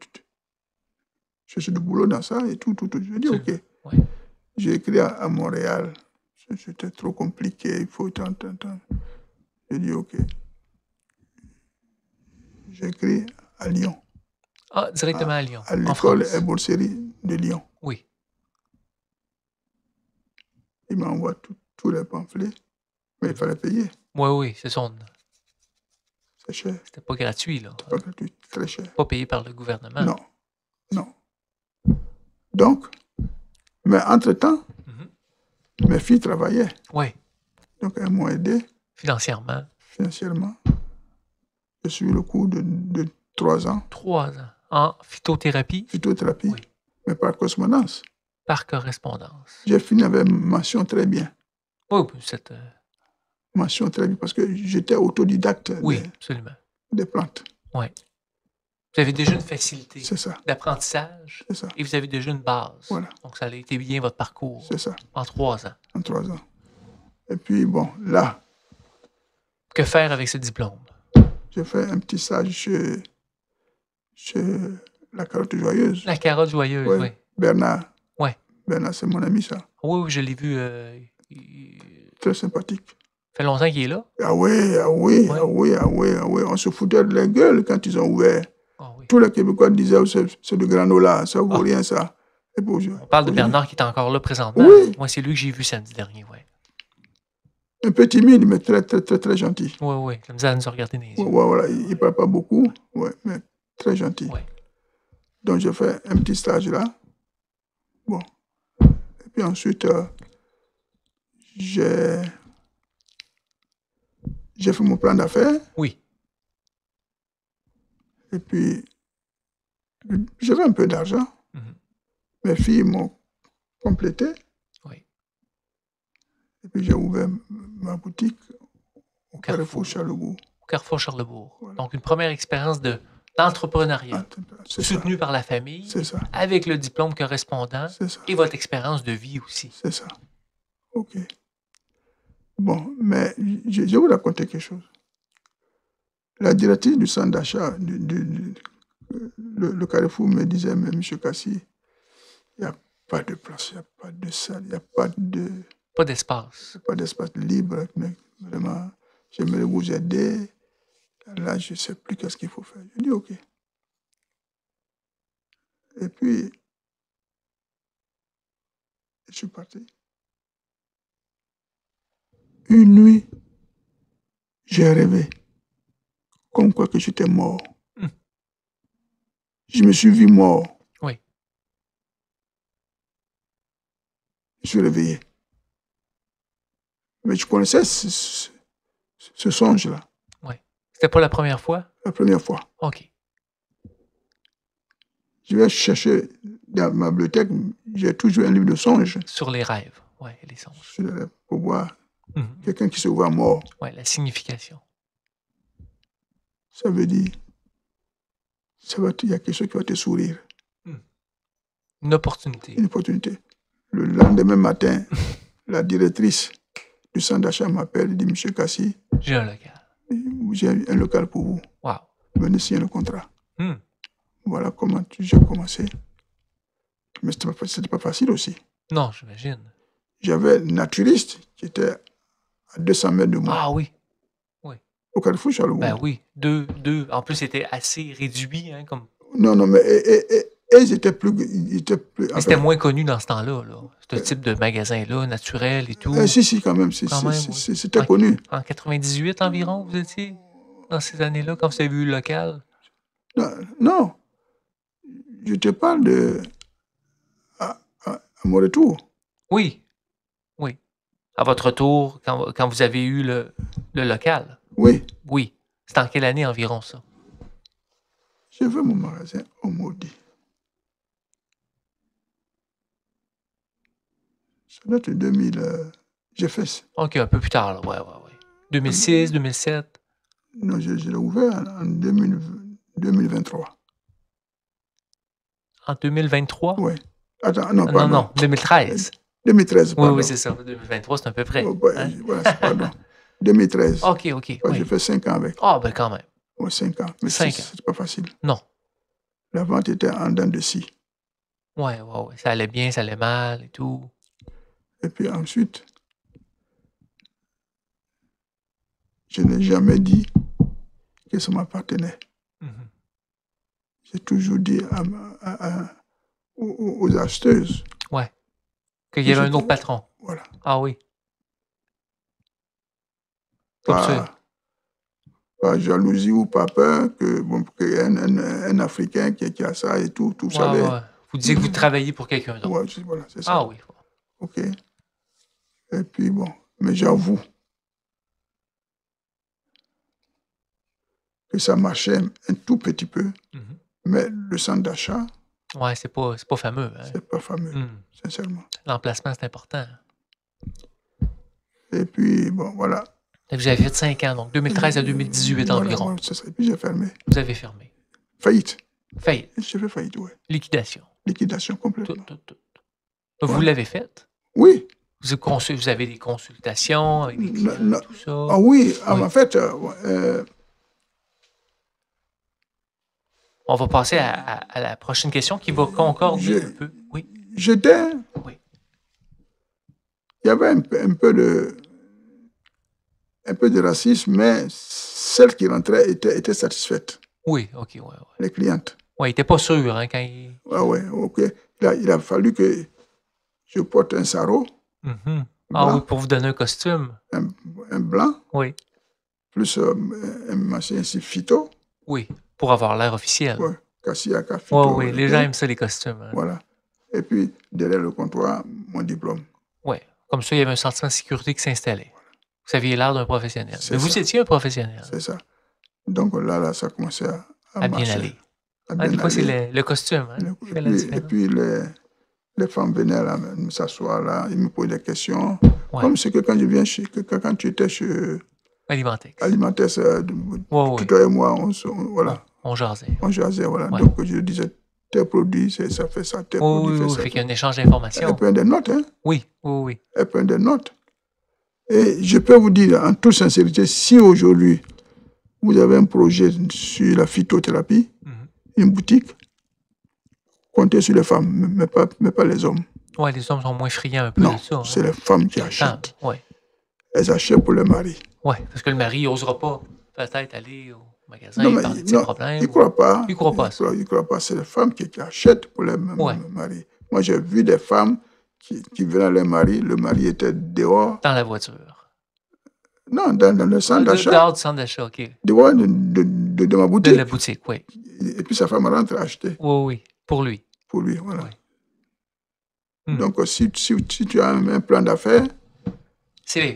chercher du boulot dans ça et tout. Je dis, OK. Ouais. J'ai écrit à Montréal. C'était trop compliqué, il faut tant. J'ai dit, OK. J'ai écrit à Lyon. Ah, directement à Lyon, à l'école Ebolseri de Lyon. Oui. Il m'envoie tous les pamphlets, mais il fallait payer. Oui, c'est ça. C'est cher. C'était pas gratuit, là. C'était pas gratuit, très cher. Pas payé par le gouvernement. Non. Donc, mais entre-temps, mes filles travaillaient. Oui. Donc, elles m'ont aidé. Financièrement. J'ai suivi le cours de 3 ans. 3 ans. En phytothérapie? Phytothérapie, oui. Mais par correspondance. Par correspondance. J'ai fini avec mention très bien. Oui, cette... Mention très bien, parce que j'étais autodidacte absolument. Des plantes. Oui. Vous avez déjà une facilité d'apprentissage. C'est ça. Et vous avez déjà une base. Voilà. Donc, ça a été bien votre parcours. C'est ça. En 3 ans. En 3 ans. Et puis, bon, là... Que faire avec ce diplôme? J'ai fait un petit stage chez la Carotte Joyeuse. La Carotte Joyeuse, oui. Bernard. Oui. Bernard, c'est mon ami, ça. Oui, je l'ai vu. Très sympathique. Ça fait longtemps qu'il est là? Ah oui. On se foutait de la gueule quand ils ont ouvert. Tous les Québécois disaient, c'est de granola, ça vaut rien, ça. Et on parle de Bernard qui est encore là présentement. Oui. Moi, c'est lui que j'ai vu samedi dernier, oui. Un peu timide, mais très gentil. Oui. Ça me disait à nous regarder dans les yeux. Voilà. Il ne parle pas beaucoup, mais très gentil. Oui. Donc, j'ai fait un petit stage là. Bon. Et puis ensuite, j'ai fait mon plan d'affaires. Oui. Et puis, j'avais un peu d'argent. Mes filles m'ont complété. Oui. Et puis, j'ai ouvert ma boutique au Carrefour Charlebourg. Au Carrefour Charlebourg. Voilà. Donc, une première expérience d'entrepreneuriat soutenue par la famille. C'est ça. Avec le diplôme correspondant. C'est ça. Et votre expérience de vie aussi. C'est ça. OK. Bon, mais je vais vous raconter quelque chose. La directrice du centre d'achat, le Carrefour me disait, mais M. Kassi, il n'y a pas de place, il n'y a pas de salle, il n'y a pas de... Pas d'espace. Pas d'espace libre, mais vraiment, j'aimerais vous aider. Là, je ne sais plus qu'est-ce qu'il faut faire. Je dis, OK. Et puis, je suis parti. Une nuit, j'ai rêvé, comme quoi que j'étais mort. Je me suis vu mort. Oui. Je suis réveillé. Mais je connaissais ce songe-là. Oui. C'était pas la première fois? La première fois. OK. Je vais chercher dans ma bibliothèque, j'ai toujours un livre de songes. Sur les rêves, oui, les songes. Sur les rêves, pour voir quelqu'un qui se voit mort. Oui, la signification. Ça veut dire, il y a quelque chose qui va te sourire. Une opportunité. Une opportunité. Le lendemain matin, la directrice du centre d'achat m'appelle et dit, M. Kassi, j'ai un local. J'ai un local pour vous. Wow. Venez signer le contrat. Voilà comment j'ai commencé. Mais ce n'était pas facile aussi. Non, j'imagine. J'avais un naturiste qui était à 200 mètres de moi. Ah oui. Au Carrefour Charlebourg. Ben oui. Deux. En plus, c'était assez réduit. Hein, comme... Non, mais ils étaient plus... C'était moins connu dans ce temps-là, ce type de magasin-là, naturel et tout. Si, quand même. C'était connu. En 98 environ, vous étiez dans ces années-là, quand vous avez vu le local? Non. je te parle de... à mon retour. Oui, oui. À votre retour, quand vous avez eu le local. Oui. Oui. C'est en quelle année environ, ça? J'ai fait mon magasin au Maudit. Ça doit être 2000... j'ai fait ça. OK, un peu plus tard, là. Ouais. 2006, 2007? Non, je l'ai ouvert en 2023. En 2023? Oui. Attends, non, Non, pardon. non, 2013. 2013, pardon. Oui, c'est ça. 2023, c'est un peu près. Oh, Hein? voilà, pardon. 2013. OK, Ouais, oui. j'ai fait 5 ans avec. Ah, ben quand même. Oui, 5 ans. Mais 5 ans. c'est pas facile. Non. La vente était en dents de scie. Ouais. Ça allait bien, ça allait mal et tout. Et puis ensuite, je n'ai jamais dit que ça m'appartenait. Mhm. J'ai toujours dit aux acheteuses. Ouais. Qu'il y avait un autre patron. Voilà. Ah oui. Comme ça. Par jalousie ou par peur qu'il y ait un Africain qui a ça et tout, vous savez. Ouais. Vous disiez que vous travaillez pour quelqu'un d'autre. Ouais, voilà, c'est ça. Ah oui. OK. Et puis bon, mais j'avoue que ça marchait un tout petit peu, Mhm. mais le centre d'achat, Ouais, c'est pas fameux. Hein? c'est pas fameux, sincèrement. L'emplacement, c'est important. Et puis, bon, voilà. Vous avez fait 5 ans, donc 2013 à 2018 environ. Voilà, c'est ça. Et puis j'ai fermé. Vous avez fermé. Faillite. Faillite. J'ai fait faillite, oui. Liquidation. Liquidation complètement. Tout. Vous l'avez faite? Oui. Vous avez des consultations avec des clients, tout ça? Ah oui, en fait... on va passer à la prochaine question qui va concorder un peu. Oui. J'étais... Oui. Il y avait un peu de racisme, mais celle qui rentrait était satisfaite. Oui, OK, ouais. Les clientes. Oui, il n'était pas sûr hein, quand il... Ouais, OK. Il a fallu que je porte un sarrau. Mm-hmm. Ah oui, pour vous donner un costume. Un blanc. Oui. Plus un machin ici, phyto. Oui, pour avoir l'air officiel. Oui, Kassiaka, phyto. Oui, les gens aiment ça, les costumes. Hein. Voilà. Et puis, derrière le comptoir, mon diplôme. Oui, comme ça, il y avait un sentiment de sécurité qui s'installait. Vous aviez l'air d'un professionnel. Mais vous étiez un professionnel. C'est ça. Donc là, ça commençait à bien marcher. aller. Des fois, c'est le costume qui fait la différence. Et puis, les femmes venaient là, s'asseoir là, ils me posaient des questions. Ouais. Comme c'est que quand tu étais chez Alimentex. Alimentaire, toi et moi, voilà. On jasait. Voilà. Ouais. Donc, je disais, tel produit, ça fait ça, tel produit fait ça. Fait qu'il y a un échange d'informations. Elle prend des notes, hein? Oui. Elle prend des notes. Et je peux vous dire, en toute sincérité, si aujourd'hui, vous avez un projet sur la phytothérapie, une boutique, comptez sur les femmes, mais pas les hommes. Oui, les hommes sont moins friands un peu de ça. C'est les femmes qui achètent. Ouais. Elles achètent pour le mari. Oui, parce que le mari n'osera pas peut-être aller au magasin et parler de ses problèmes. Il ne croit pas. Il ne croit pas ça. Il ne croit pas. C'est les femmes qui achètent pour le mari. Moi, j'ai vu des femmes qui venaient à leur mari, le mari était dehors. Dans la voiture. Non, dans le centre d'achat. Dehors du centre d'achat, OK. Dehors de ma boutique. De la boutique, oui. Et puis sa femme rentre acheter. Oui, pour lui. Pour lui, voilà. Oui. Donc, si tu as un plan d'affaires... C'est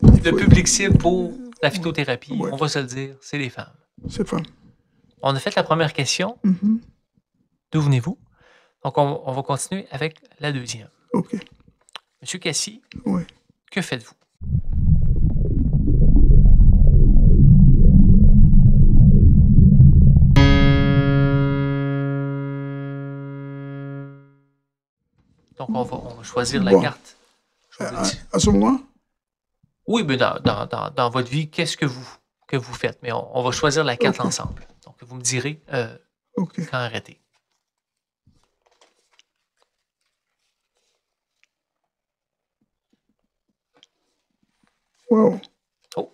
le public cible pour la phytothérapie, on va se le dire, c'est les femmes. C'est les femmes. On a fait la première question. D'où venez-vous? Donc, on va continuer avec la deuxième. OK. Monsieur Cassie, que faites-vous? Donc, on va choisir la carte. À ce moment? Oui, mais dans votre vie, qu'est-ce que vous faites? Mais on va choisir la carte ensemble. Donc, vous me direz quand arrêter. Wow. Oh,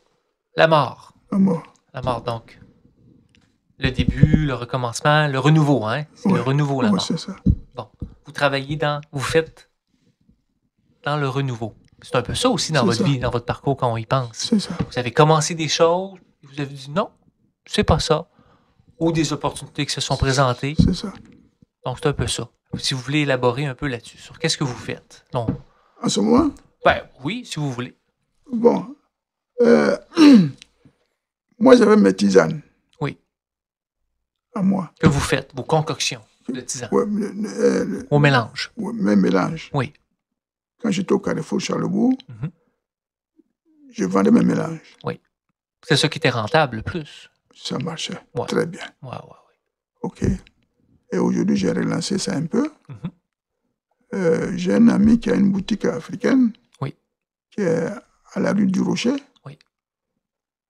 la mort. La mort. La mort, donc. Le début, le recommencement, le renouveau, hein? C'est le renouveau, la mort. C'est ça. Bon, vous faites dans le renouveau. C'est un peu ça aussi dans votre vie, dans votre parcours, quand on y pense. C'est ça. Vous avez commencé des choses, et vous avez dit non, c'est pas ça. Ou des opportunités qui se sont présentées. C'est ça. Donc, c'est un peu ça. Si vous voulez élaborer un peu là-dessus, sur qu'est-ce que vous faites. Donc, En ce moment, ben oui, si vous voulez. bon, euh, moi j'avais mes tisanes Oui. à moi. Que vous faites, vos concoctions de tisane, Ouais, vos mélanges. ouais, mes mélanges. Oui. Quand j'étais au Carrefour Charlebourg, Mhm. je vendais mes mélanges. Oui. C'est ça qui était rentable le plus. Ça marchait Ouais. très bien. Ouais, ouais, ouais. OK. Et aujourd'hui, j'ai relancé ça un peu. Mhm. J'ai un ami qui a une boutique africaine. Oui. Qui est à la rue du Rocher. Oui.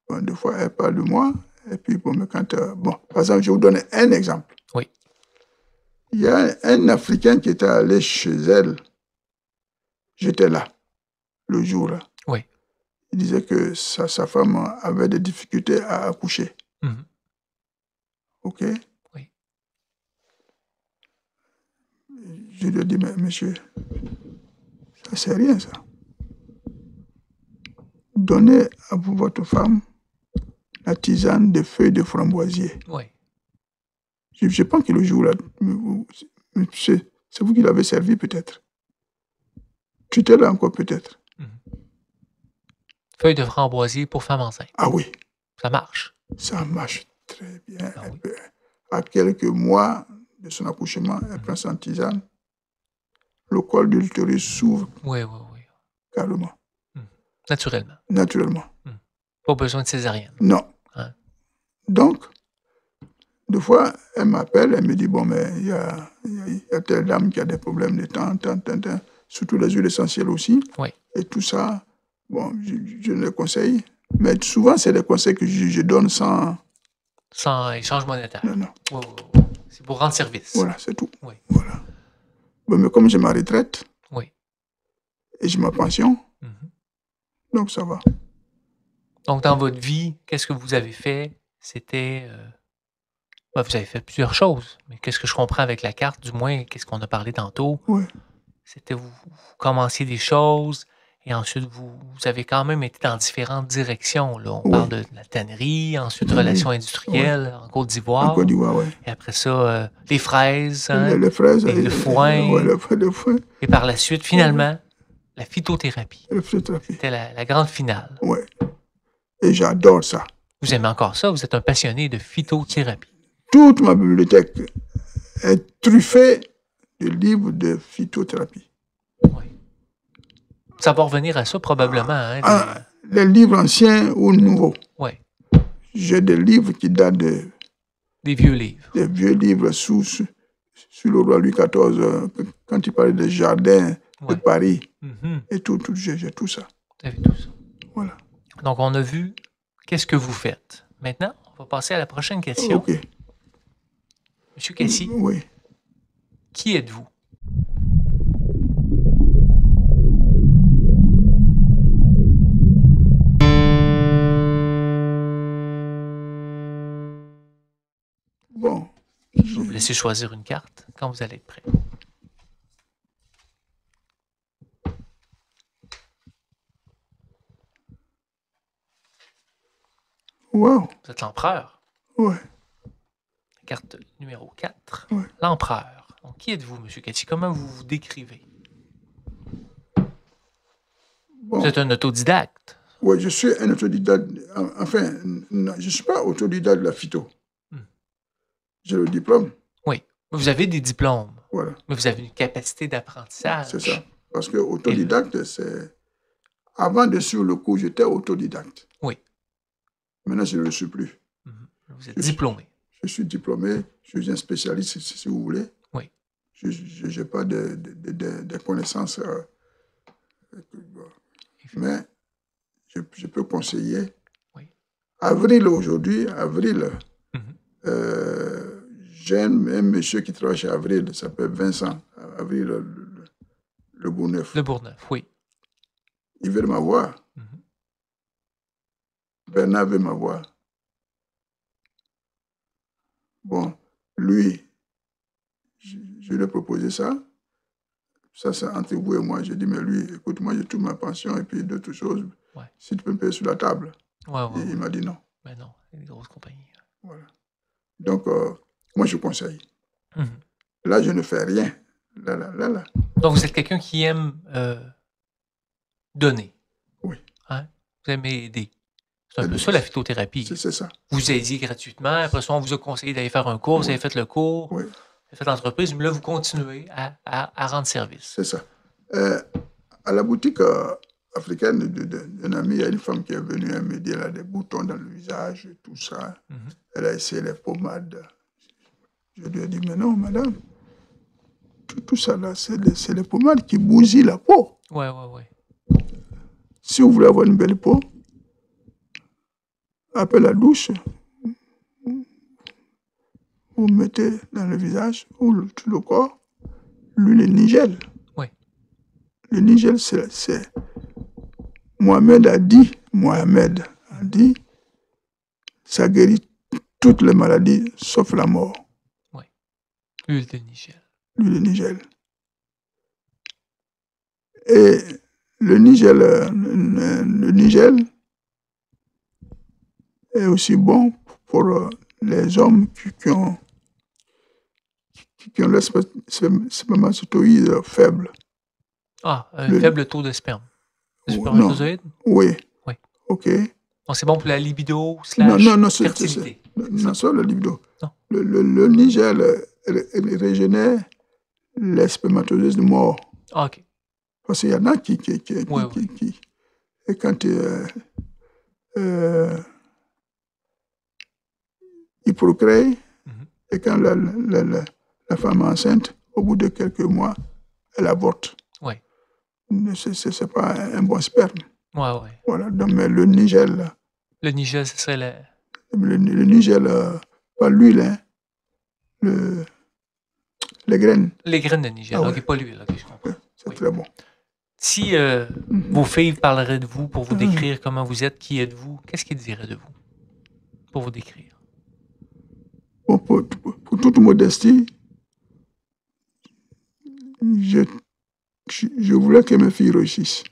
Bon, des fois, elle parle de moi. Et puis, bon, mais quand... bon, par exemple, je vais vous donner un exemple. Oui. Il y a un Africain qui était allé chez elle. J'étais là, le jour-là. Oui. Il disait que sa femme avait des difficultés à accoucher. Mhm. OK? Oui. Je lui ai dit, mais monsieur, ça c'est rien, ça. Donnez à votre femme la tisane de feuilles de framboisier. Oui. Je pense que le jour-là, c'est vous qui l'avez servi peut-être. Tu étais là encore peut-être. Mhm. Feuille de framboisier pour femme enceinte. Ah oui. Ça marche. Ça marche très bien. Ah oui. À quelques mois de son accouchement, elle prend son tisane. Le col de l'utérus s'ouvre. Oui, oui, oui. Carrément. Naturellement. Naturellement. Pas besoin de césarienne. Non. Hein? Donc, des fois, elle m'appelle, elle me dit, bon, mais il y a telle dame qui a des problèmes de temps, surtout les huiles essentielles aussi. Oui. Et tout ça, bon, je les conseille. Mais souvent, c'est des conseils que je donne sans... Sans échange monétaire. Non, non. Oui, oui, oui. C'est pour rendre service. Voilà, c'est tout. Oui. Voilà. Bon, mais comme j'ai ma retraite, Oui. et j'ai ma pension, Mhm. donc ça va. Donc, dans votre vie, qu'est-ce que vous avez fait? C'était... ben, vous avez fait plusieurs choses. Mais qu'est-ce que je comprends avec la carte, du moins, qu'est-ce qu'on a parlé tantôt? Oui. C'était vous commenciez des choses et ensuite vous avez quand même été dans différentes directions. Là. On Oui. parle de la tannerie, ensuite relations industrielles en Côte En d'Ivoire. Côte d'Ivoire, oui. Et après ça, les fraises, hein, Les fraises, et le foin. ouais, le foin, Et par la suite, finalement, la phytothérapie. la phytothérapie. C'était la grande finale. Oui. Et j'adore ça. Vous aimez encore ça? Vous êtes un passionné de phytothérapie. Toute ma bibliothèque est truffée de livres de phytothérapie. Oui. Ça va revenir à ça probablement. Hein, les livres anciens ou nouveaux. Oui. J'ai des livres qui datent de... Des vieux livres. Des vieux livres sous le roi Louis XIV, quand il parlait des jardins de Paris. Et tout, j'ai tout ça. Vous avez tout ça. Voilà. Donc, on a vu qu'est-ce que vous faites. Maintenant, on va passer à la prochaine question. OK. Monsieur Cassie, oui. Qui êtes-vous? Bon. Je vais vous laisser choisir une carte quand vous allez être prêt. Wow. Vous êtes l'empereur. Ouais. Carte numéro 4. Ouais. L'empereur. Donc, qui êtes-vous, M. Cassie? Comment vous vous décrivez? Bon. Vous êtes un autodidacte. Oui, je suis un autodidacte. Enfin, non, je ne suis pas autodidacte de la phyto. J'ai le diplôme. Oui. Vous avez des diplômes. Voilà. Mais vous avez une capacité d'apprentissage. C'est ça. Parce que autodidacte, c'est... Avant de suivre le cours, j'étais autodidacte. Oui. Maintenant, je ne le suis plus. Vous êtes diplômé. Je suis diplômé, je suis un spécialiste, si vous voulez. Oui. Je n'ai pas de connaissances. Mais je peux conseiller. Oui. Avril, aujourd'hui, Avril, j'ai un monsieur qui travaille chez Avril, il s'appelle Vincent. Avril, le Bourgneuf. Le Bourgneuf, oui. Il veut m'avoir. Bernard veut m'avoir. Bon, lui, je lui ai proposé ça. Ça, c'est entre vous et moi. J'ai dit, mais lui, écoute, moi, j'ai toute ma pension et puis d'autres choses. Ouais. Si tu peux me payer sur la table. Ouais, il m'a dit non. Mais non, c'est des grosses compagnies. Voilà. Donc, moi, je conseille. Là, je ne fais rien. Là. Donc, vous êtes quelqu'un qui aime donner. Oui. Hein? Vous aimez aider. C'est un peu ça, la phytothérapie. C'est ça. Vous aidiez gratuitement. Après ça, on vous a conseillé d'aller faire un cours. Vous avez fait le cours. Oui. Vous avez fait l'entreprise. Mais là, vous continuez à rendre service. C'est ça. À la boutique africaine d'un ami, il y a une femme qui est venue, elle me dit, elle a des boutons dans le visage et tout ça. Elle a essayé les pommades. Je lui ai dit, mais non, madame, tout ça là, c'est les pommades qui bousillent la peau. Ouais. Si vous voulez avoir une belle peau, après la douche, vous mettez dans le visage ou tout le corps l'huile nigel. Oui. Le nigel, c'est... Mohamed a dit, ça guérit toutes les maladies sauf la mort. Oui. L'huile de nigel. L'huile de nigel. Et le nigel est aussi bon pour les hommes qui ont le spermatozoïde faible. Ah, faible taux de sperme. De spermatozoïde? Oui. OK. Donc, c'est bon pour la libido / fertilité. Non, c'est la libido. Non. Le nigel régénère les spermatozoïdes morts. Ah, OK. Parce qu'il y en a qui et quand ils procréent, et quand la femme est enceinte, au bout de quelques mois, elle avorte. Oui. C'est pas un bon sperme. Oui. Voilà, donc, mais le nigel... Là, le nigel, ce serait le nigel, pas l'huile, hein, les graines. Les graines de nigel, OK, pas l'huile, OK, je comprends. C'est très bon. Si vos filles parleraient de vous pour vous décrire comment vous êtes, qui êtes-vous, qu'est-ce qu'ils diraient de vous pour vous décrire? Bon, pour toute modestie, je voulais que mes filles réussissent.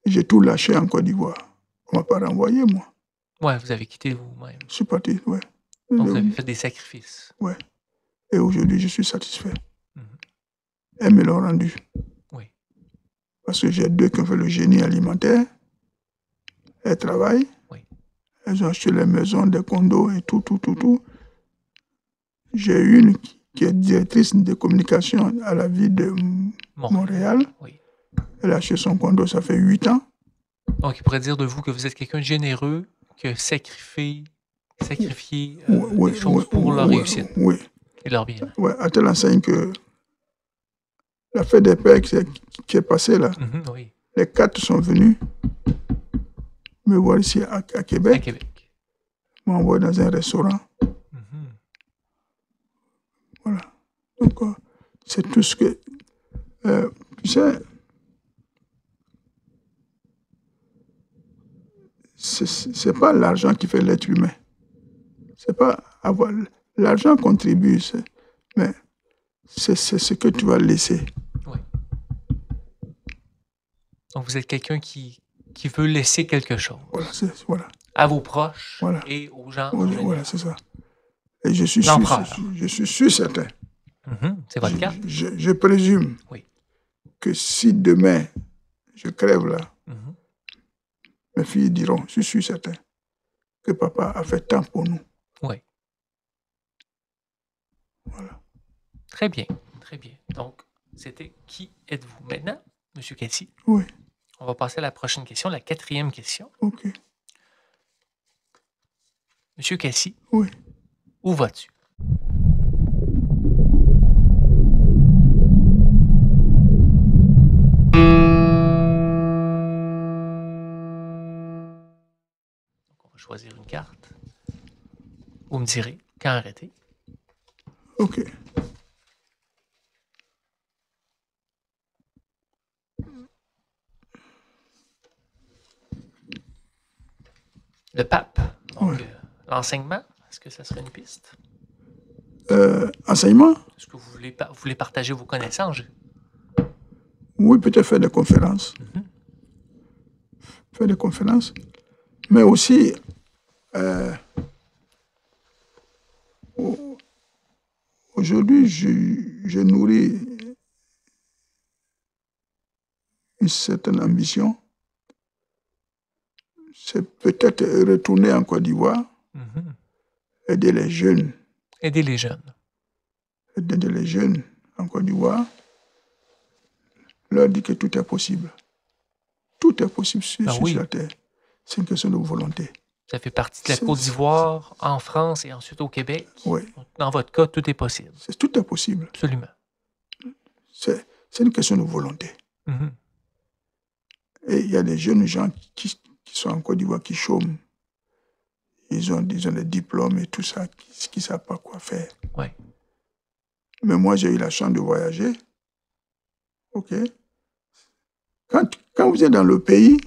J'ai tout lâché en Côte d'Ivoire. On m'a pas renvoyé, moi. Ouais, vous avez quitté vous-même. Je suis parti, ouais. Donc, vous avez fait des sacrifices. Ouais. Et aujourd'hui, je suis satisfait. Elles me l'ont rendu. Oui. Parce que j'ai 2 qui ont fait le génie alimentaire. Elles travaillent. Oui. Elles ont acheté les maisons, des condos et tout. J'ai une qui est directrice de communication à la ville de Montréal. Oui. Elle a acheté son condo, ça fait 8 ans. Donc, il pourrait dire de vous que vous êtes quelqu'un de généreux, qui a sacrifié des choses pour leur réussite. Oui. Et leur bien. Oui, à telle enseigne que la fête des pères qui est passée là, oui. Les 4 sont venus me voir ici à Québec. À Québec. M'envoyer dans un restaurant. Voilà. Donc, c'est tout ce que... tu sais, c'est pas l'argent qui fait l'être humain. C'est pas avoir... L'argent contribue, mais c'est ce que tu vas laisser. Oui. Donc, vous êtes quelqu'un qui veut laisser quelque chose. Voilà. À vos proches et aux gens. Voilà, c'est ça. Et je suis sûr certain. C'est votre cas? Je présume que si demain je crève là, mes filles diront, je suis certain, que papa a fait tant pour nous. Oui. Voilà. Très bien, très bien. Donc, c'était qui êtes-vous? Maintenant, M. Cassi, oui. On va passer à la prochaine question, la 4e question. OK. M. Cassi, oui. Où vas-tu? Donc, on va choisir une carte. Vous me direz quand arrêter. OK. Le pape. Donc, l'enseignement, est-ce que ça serait une piste? Enseignement? Est-ce que vous voulez partager vos connaissances? Oui, peut-être faire des conférences. Faire des conférences. Mais aussi, Aujourd'hui, je nourris une certaine ambition. C'est peut-être retourner en Côte d'Ivoire, aider les jeunes. Aider les jeunes. Aider les jeunes en Côte d'Ivoire, leur dire que tout est possible. Tout est possible sur la terre. C'est une question de volonté. Ça fait partie de la Côte d'Ivoire, en France et ensuite au Québec. Oui. Dans votre cas, tout est possible. Tout est possible. Absolument. C'est une question de volonté. Et il y a des jeunes gens qui sont en Côte d'Ivoire qui chôment. Ils ont des diplômes et tout ça, qui ne savent pas quoi faire. Oui. Mais moi, j'ai eu la chance de voyager. OK. Quand vous êtes dans le pays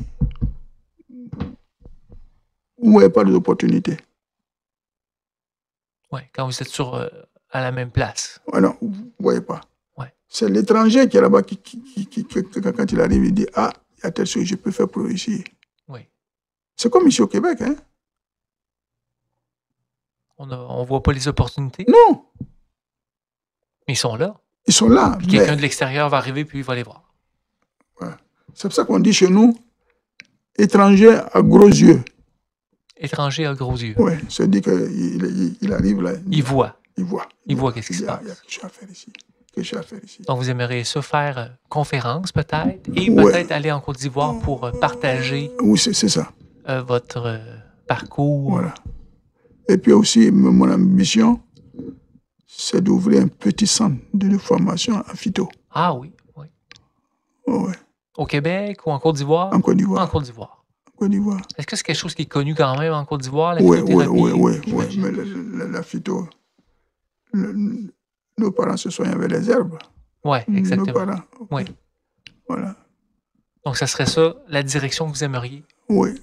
où il n'y a pas d'opportunité. Oui, quand vous êtes à la même place. Ouais, non, vous ne voyez pas. Ouais. C'est l'étranger qui est là-bas qui, quand il arrive, il dit « Ah, il y a telle chose que je peux faire pour réussir. » Oui. C'est comme ici au Québec, hein? On ne voit pas les opportunités? Non. Mais ils sont là. Ils sont là. Puis quelqu'un de l'extérieur va arriver puis il va les voir. Ouais. C'est pour ça qu'on dit chez nous, étranger à gros yeux. Étranger à gros yeux. Oui, ça dit qu'il arrive là. Il voit. Il voit. Il voit qu'est-ce qui se passe. Il y a quelque chose à faire ici. Donc, vous aimeriez ça faire conférence peut-être et peut-être aller en Côte d'Ivoire pour partager oui, c'est ça. Votre parcours. Voilà. Et puis aussi, mon ambition, c'est d'ouvrir un petit centre de formation en phyto. Ah oui, oui. Oh, ouais. Au Québec ou en Côte d'Ivoire? En Côte d'Ivoire. En Côte d'Ivoire. Côte d'Ivoire. Est-ce que c'est quelque chose qui est connu quand même en Côte d'Ivoire, la oui, phytothérapie? Oui. Mais la phyto, nos parents se soignaient avec les herbes. Oui, exactement. Nos parents. Oui. Voilà. Donc, ça serait ça, la direction que vous aimeriez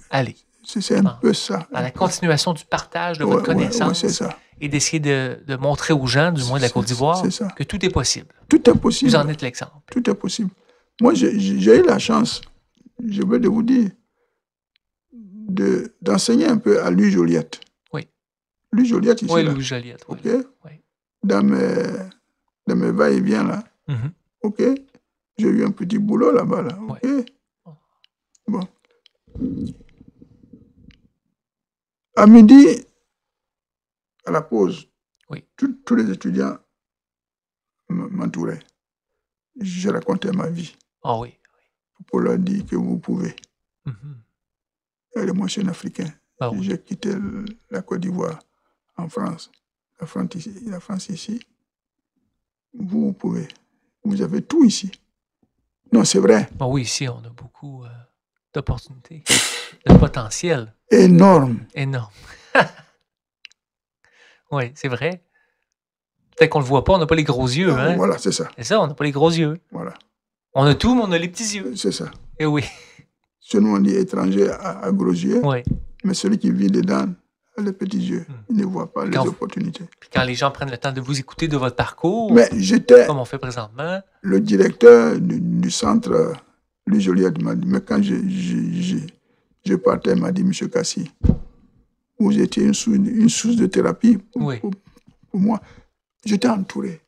aller. C'est un peu ça. À la continuation du partage de votre connaissance. C'est ça. Et d'essayer de montrer aux gens, du moins de la Côte d'Ivoire, que tout est possible. Tout est possible. Vous en êtes l'exemple. Tout est possible. Moi, j'ai eu la chance, je veux de vous dire, d'enseigner un peu à Louis Joliette. Oui. Louis Joliette ici. Oui, Louis Joliette. Oui. OK. Oui. Dans mes va-et-vient là. OK. J'ai eu un petit boulot là-bas là. OK. Oui. Bon. À midi, à la pause, tous les étudiants m'entouraient. Je racontais ma vie. Ah oui. Pour leur dire que vous pouvez. Et moi, je suis un Africain. Ah oui. J'ai quitté la Côte d'Ivoire en France. La France ici. Vous pouvez. Vous avez tout ici. Non, c'est vrai. Ah oui, ici, on a beaucoup d'opportunités, de potentiel. Énorme. Énorme. Oui, c'est vrai. Peut-être qu'on ne le voit pas, on n'a pas les gros yeux. Hein? Voilà, c'est ça. C'est ça, on n'a pas les gros yeux. Voilà. On a tout, mais on a les petits yeux. C'est ça. Et oui. Ce nom, on dit étranger à gros yeux. Oui. Mais celui qui vit dedans a les petits yeux. Il ne voit pas les opportunités. Puis quand les gens prennent le temps de vous écouter de votre parcours, mais j'étais comme on fait présentement. Le directeur du centre, Louis Joliette, m'a dit, mais quand je partais, il m'a dit, M. Kassi, vous étiez une source de thérapie pour moi. J'étais entouré.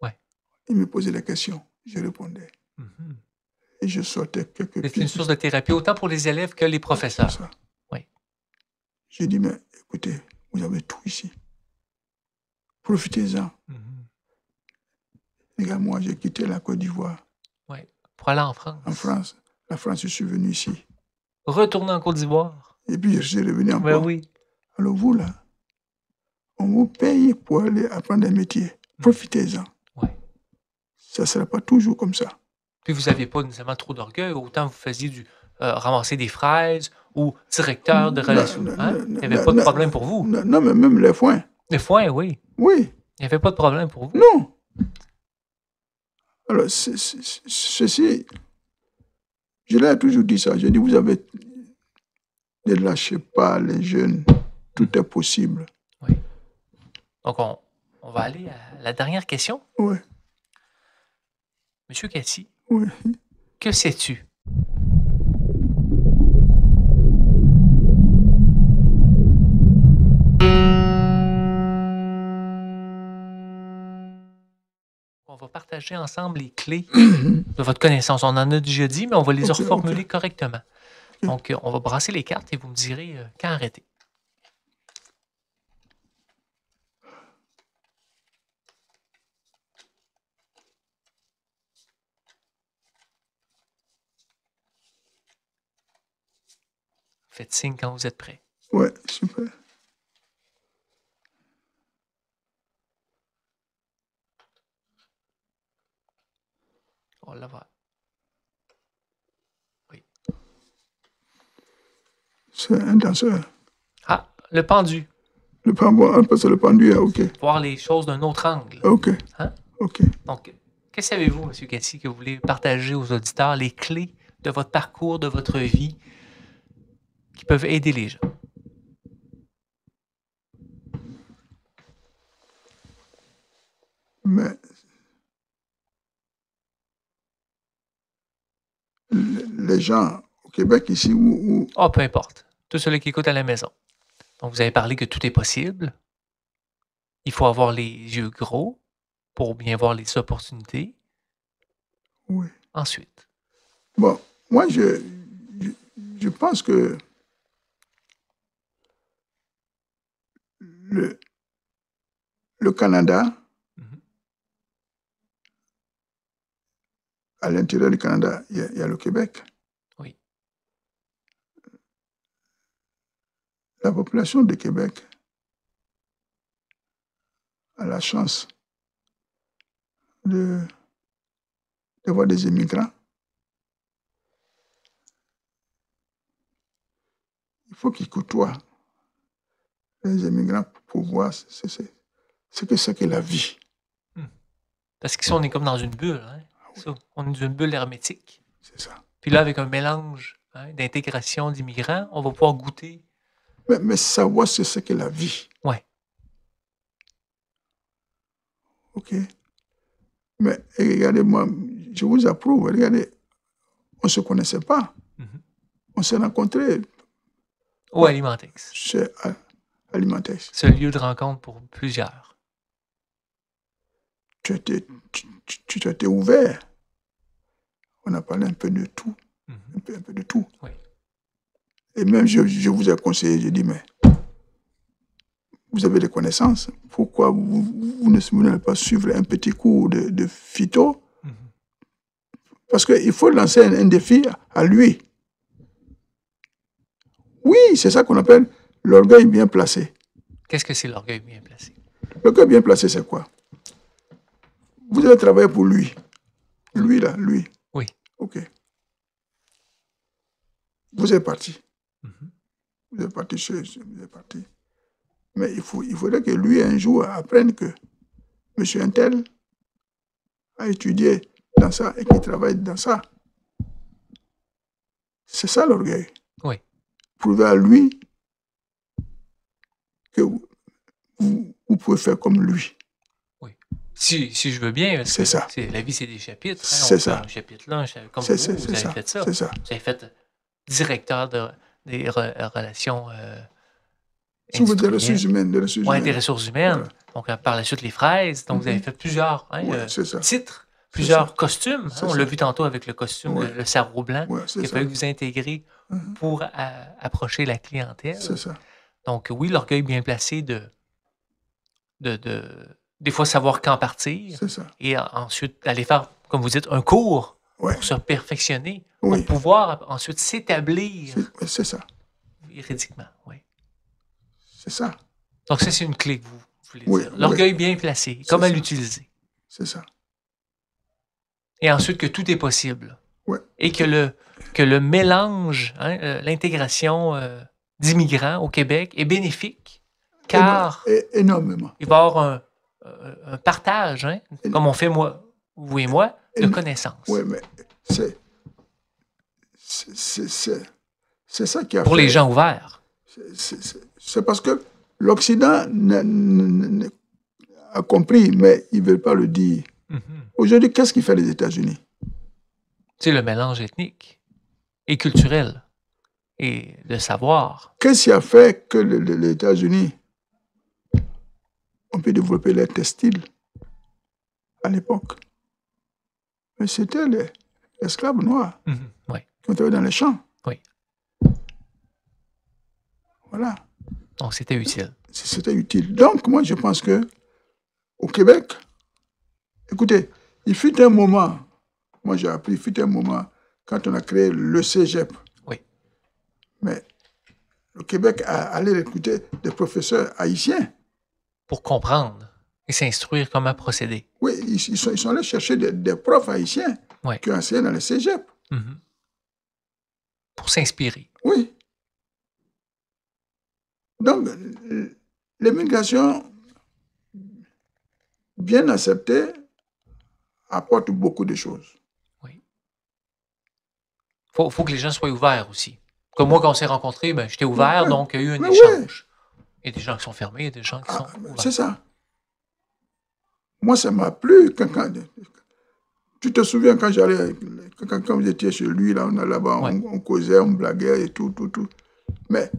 Ouais. Il me posait des questions, je répondais. Et je sortais quelques pistes. C'est une source de thérapie autant pour les élèves que les professeurs. Ça. Oui. J'ai dit, mais écoutez, vous avez tout ici. Profitez-en. Les gars, moi, j'ai quitté la Côte d'Ivoire. Oui, pour aller en France. En France. La France, je suis venu ici. Retourner en Côte d'Ivoire. Et puis, je suis revenu encore. Ben oui. Alors, vous, là, on vous paye pour aller apprendre un métier. Profitez-en. Oui. Ça ne sera pas toujours comme ça. Puis, vous n'aviez pas nécessairement trop d'orgueil. Autant vous faisiez ramasser des fraises ou directeur de relations. Il n'y avait pas de problème pour vous. Non, mais même les foins. Les foins, oui. Oui. Il n'y avait pas de problème pour vous. Non. Alors, ceci, je leur ai toujours dit ça. Je dis, vous avez... Ne lâchez pas les jeunes. Tout est possible. Oui. Donc, on va aller à la dernière question. Oui. Monsieur Kassi. Oui. Que sais-tu? On va partager ensemble les clés de votre connaissance. On en a déjà dit, mais on va les reformuler correctement. Donc, on va brasser les cartes et vous me direz quand arrêter. Faites signe quand vous êtes prêts. Ouais, super. On va l'avoir. Oui. C'est un danseur. Ah, le pendu. Le pendu, parce que le pendu, OK. Voir les choses d'un autre angle. OK. Hein? OK. Donc, que savez-vous, M. Cassi, que vous voulez partager aux auditeurs, les clés de votre parcours, de votre vie, qui peuvent aider les gens? Mais les gens au Québec ici Ah, peu importe. Tous ceux qui écoutent à la maison. Donc, vous avez parlé que tout est possible. Il faut avoir les yeux gros pour bien voir les opportunités. Oui. Ensuite. Bon, moi, je pense que le Canada, à l'intérieur du Canada, il y a le Québec. Oui. La population du Québec a la chance d'avoir des immigrants. Il faut qu'ils côtoient les immigrants pour voir ce que c'est que la vie. Parce qu'ici, on est comme dans une bulle. Hein? Oui. Ça, on est dans une bulle hermétique. C'est ça. Puis là, avec un mélange d'intégration d'immigrants, on va pouvoir goûter. Mais savoir ce que c'est que la vie. Oui. OK. Mais regardez, moi, je vous approuve. Regardez, on ne se connaissait pas. On s'est rencontrés. Au Alimentex. Chez Alimentex. C'est le lieu de rencontre pour plusieurs. Tu étais ouvert. On a parlé un peu de tout. Un peu de tout. Oui. Et même, je vous ai conseillé, j'ai dit, mais vous avez des connaissances. Pourquoi vous n'allez pas suivre un petit cours de phyto? Parce qu'il faut lancer un défi à lui. Oui, c'est ça qu'on appelle l'orgueil bien placé. Qu'est-ce que c'est l'orgueil bien placé? L'orgueil bien placé, c'est quoi? Vous allez travailler pour lui. Lui, là, lui. Oui. OK. Vous êtes parti. Vous êtes parti vous êtes parti. Mais il faudrait que lui, un jour, apprenne que M. Intel a étudié dans ça et qu'il travaille dans ça. C'est ça l'orgueil. Oui. Prouver à lui que vous pouvez faire comme lui. Oui. Si je veux bien, c'est ça. La vie, c'est des chapitres. Hein, c'est ça. Un chapitre là, comme vous avez fait ça. C'est ça. Vous avez fait directeur des relations des ressources humaines. Des ressources humaines. Voilà. Donc, par la suite, les fraises. Donc, vous avez fait plusieurs titres, plusieurs costumes. Hein, on l'a vu tantôt avec le costume, le sarrau blanc, qu'il a fallu que vous intégrer pour approcher la clientèle. C'est ça. Donc, oui, l'orgueil bien placé des fois savoir quand partir. C'est ça. Et ensuite, aller faire, comme vous dites, un cours pour se perfectionner, pour pouvoir ensuite s'établir. C'est ça. Juridiquement, oui. C'est ça. Donc, ça, c'est une clé que vous voulez dire. L'orgueil bien placé, comment l'utiliser. C'est ça. Et ensuite, que tout est possible. Ouais. Et que le mélange, l'intégration d'immigrants au Québec est bénéfique, car énormément. Il va y avoir un partage, comme on fait, vous et moi, de connaissances. Oui, mais c'est ça qui a pour fait... les gens ouverts. C'est parce que l'Occident a compris, mais ils ne veulent pas le dire. Aujourd'hui, qu'est-ce qui fait les États-Unis? C'est le mélange ethnique et culturel et le savoir. Qu'est-ce qui a fait que les États-Unis ont pu développer leur textile? à l'époque. Mais c'était les esclaves noirs Oui. qui ont travaillé dans les champs. Oui. Voilà. Donc, c'était utile. C'était utile. Donc, moi, je pense que au Québec, écoutez, il fut un moment, moi j'ai appris, il fut un moment quand on a créé le cégep. Oui. Mais le Québec allait recruter des professeurs haïtiens. Pour comprendre et s'instruire comment procéder. Oui, ils sont allés chercher des profs haïtiens qui ont enseigné dans le cégep. Pour s'inspirer. Oui. Donc, l'immigration bien acceptée apporte beaucoup de choses. Oui. Faut que les gens soient ouverts aussi. Comme moi, quand on s'est rencontrés, ben, j'étais ouvert, donc il y a eu un échange. Il y a des gens qui sont fermés, il y a des gens qui sont ouverts. C'est ça. Moi, ça m'a plu. Tu te souviens quand vous étiez chez lui, là, là-bas, on causait, on blaguait et tout. Mais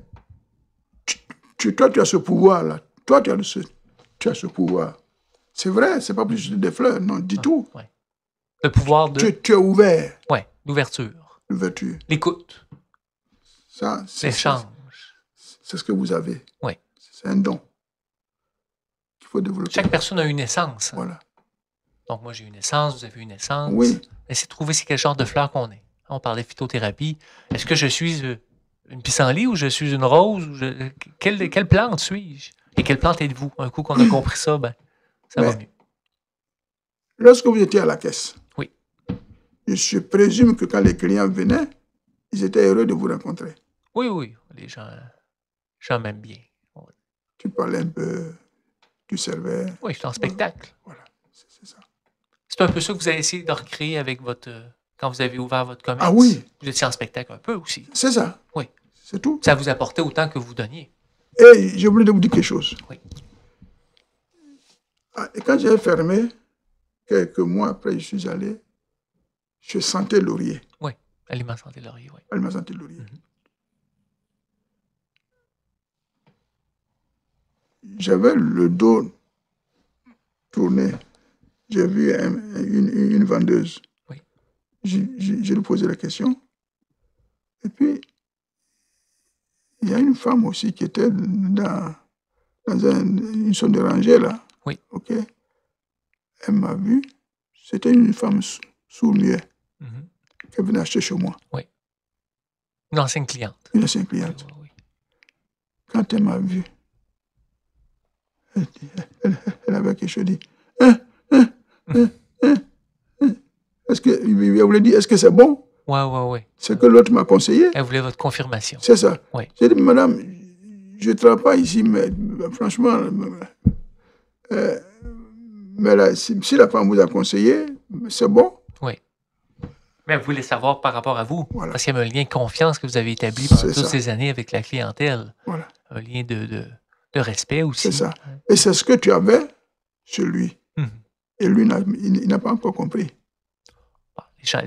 toi, tu as ce pouvoir-là. Toi, tu as ce pouvoir. C'est vrai, c'est pas plus des fleurs, non, du tout. Ouais. Le pouvoir de... Tu es ouvert. Oui, l'ouverture. L'ouverture. L'écoute. Ça, l'échange. C'est ce que vous avez. Oui. C'est un don qu'il faut développer. Chaque personne a une essence. Voilà. Donc, moi, j'ai une essence, vous avez une essence. Oui. Essayez de trouver c'est quel genre de fleur qu'on est. On parlait de phytothérapie. Est-ce que je suis une pissenlit ou je suis une rose? Quelle plante suis-je? Et quelle plante êtes-vous? Un coup qu'on a compris ça, ben, ça va mieux. Lorsque vous étiez à la caisse, oui. Je présume que quand les clients venaient, ils étaient heureux de vous rencontrer. Oui, oui. Les gens m'aiment bien. Oui. Tu parlais un peu, tu servais. Oui, j'étais en spectacle. Voilà, c'est ça. C'est un peu ça que vous avez essayé de recréer avec votre... quand vous avez ouvert votre commerce. Ah oui. Vous étiez en spectacle un peu aussi. C'est ça. Oui. C'est tout. Ça vous apportait autant que vous donniez. Et j'ai oublié de vous dire quelque chose. Oui. Et quand j'ai fermé, quelques mois après, je suis allé, je sentais laurier. Oui, Aliment Santé Laurier, oui. Aliment Santé Laurier. J'avais le dos tourné. J'ai vu une vendeuse. Oui. Je lui posé la question. Et puis, il y a une femme aussi qui était dans une zone de rangée, là. Oui. OK. Elle m'a vu. C'était une femme sourd-muette qui venait acheter chez moi. Oui. Une ancienne cliente. Une ancienne cliente. Oui, oui. Quand elle m'a vu, elle avait quelque chose dit. Est-ce que, elle voulait dire, est-ce que c'est bon? Oui. C'est que l'autre m'a conseillé. Elle voulait votre confirmation. C'est ça. Oui. J'ai dit, madame, je ne travaille pas ici, mais franchement, mais là, si la femme vous a conseillé, c'est bon. Oui. Mais elle voulait savoir par rapport à vous. Voilà. Parce qu'il y avait un lien de confiance que vous avez établi pendant toutes ces années avec la clientèle. Voilà. Un lien de respect aussi. C'est ça. Et c'est ce que tu avais chez lui. Et lui, il n'a pas encore compris.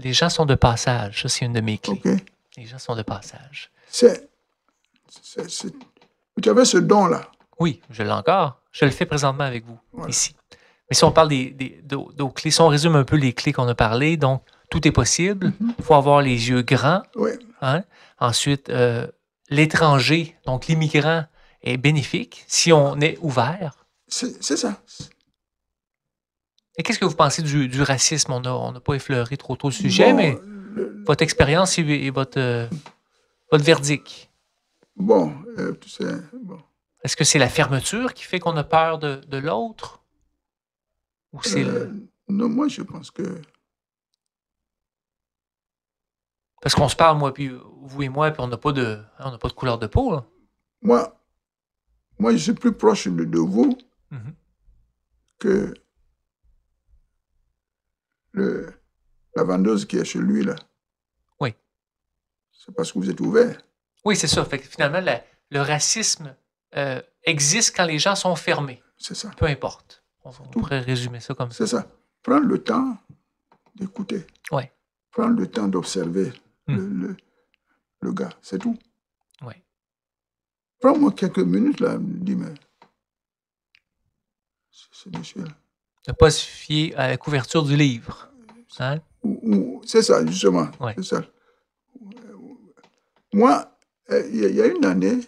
Les gens sont de passage. Ça, c'est une de mes clés. Okay. Les gens sont de passage. Tu avais ce don-là. Oui, je l'ai encore. Je le fais présentement avec vous, ici. Mais si on parle aux clés, si on résume un peu les clés qu'on a parlé, donc tout est possible. Il faut avoir les yeux grands. Oui. Hein? Ensuite, l'étranger, donc l'immigrant, est bénéfique si on est ouvert. C'est ça. Et qu'est-ce que vous pensez du racisme? On n'a pas effleuré trop tôt le sujet, mais votre expérience et votre verdict. Bon, tu sais, bon. Est-ce que c'est la fermeture qui fait qu'on a peur de l'autre? Ou c'est Non, moi, je pense que... Parce qu'on se parle, moi, puis vous et moi, puis on n'a pas de couleur de peau, là. Moi, je suis plus proche de vous que la vendeuse qui est chez lui, là. Oui. C'est parce que vous êtes ouvert. Oui, c'est ça. Fait que finalement, le racisme existe quand les gens sont fermés. C'est ça. Peu importe. On pourrait résumer ça comme ça. C'est ça. Prendre le temps d'écouter. Oui. Prendre le temps d'observer le gars. C'est tout. Oui. Prends-moi quelques minutes, là, me dis, mais ce monsieur-là. Ne pas se fier à la couverture du livre. Hein? C'est ça, justement. Ouais. C'est ça. Moi, il y a une année,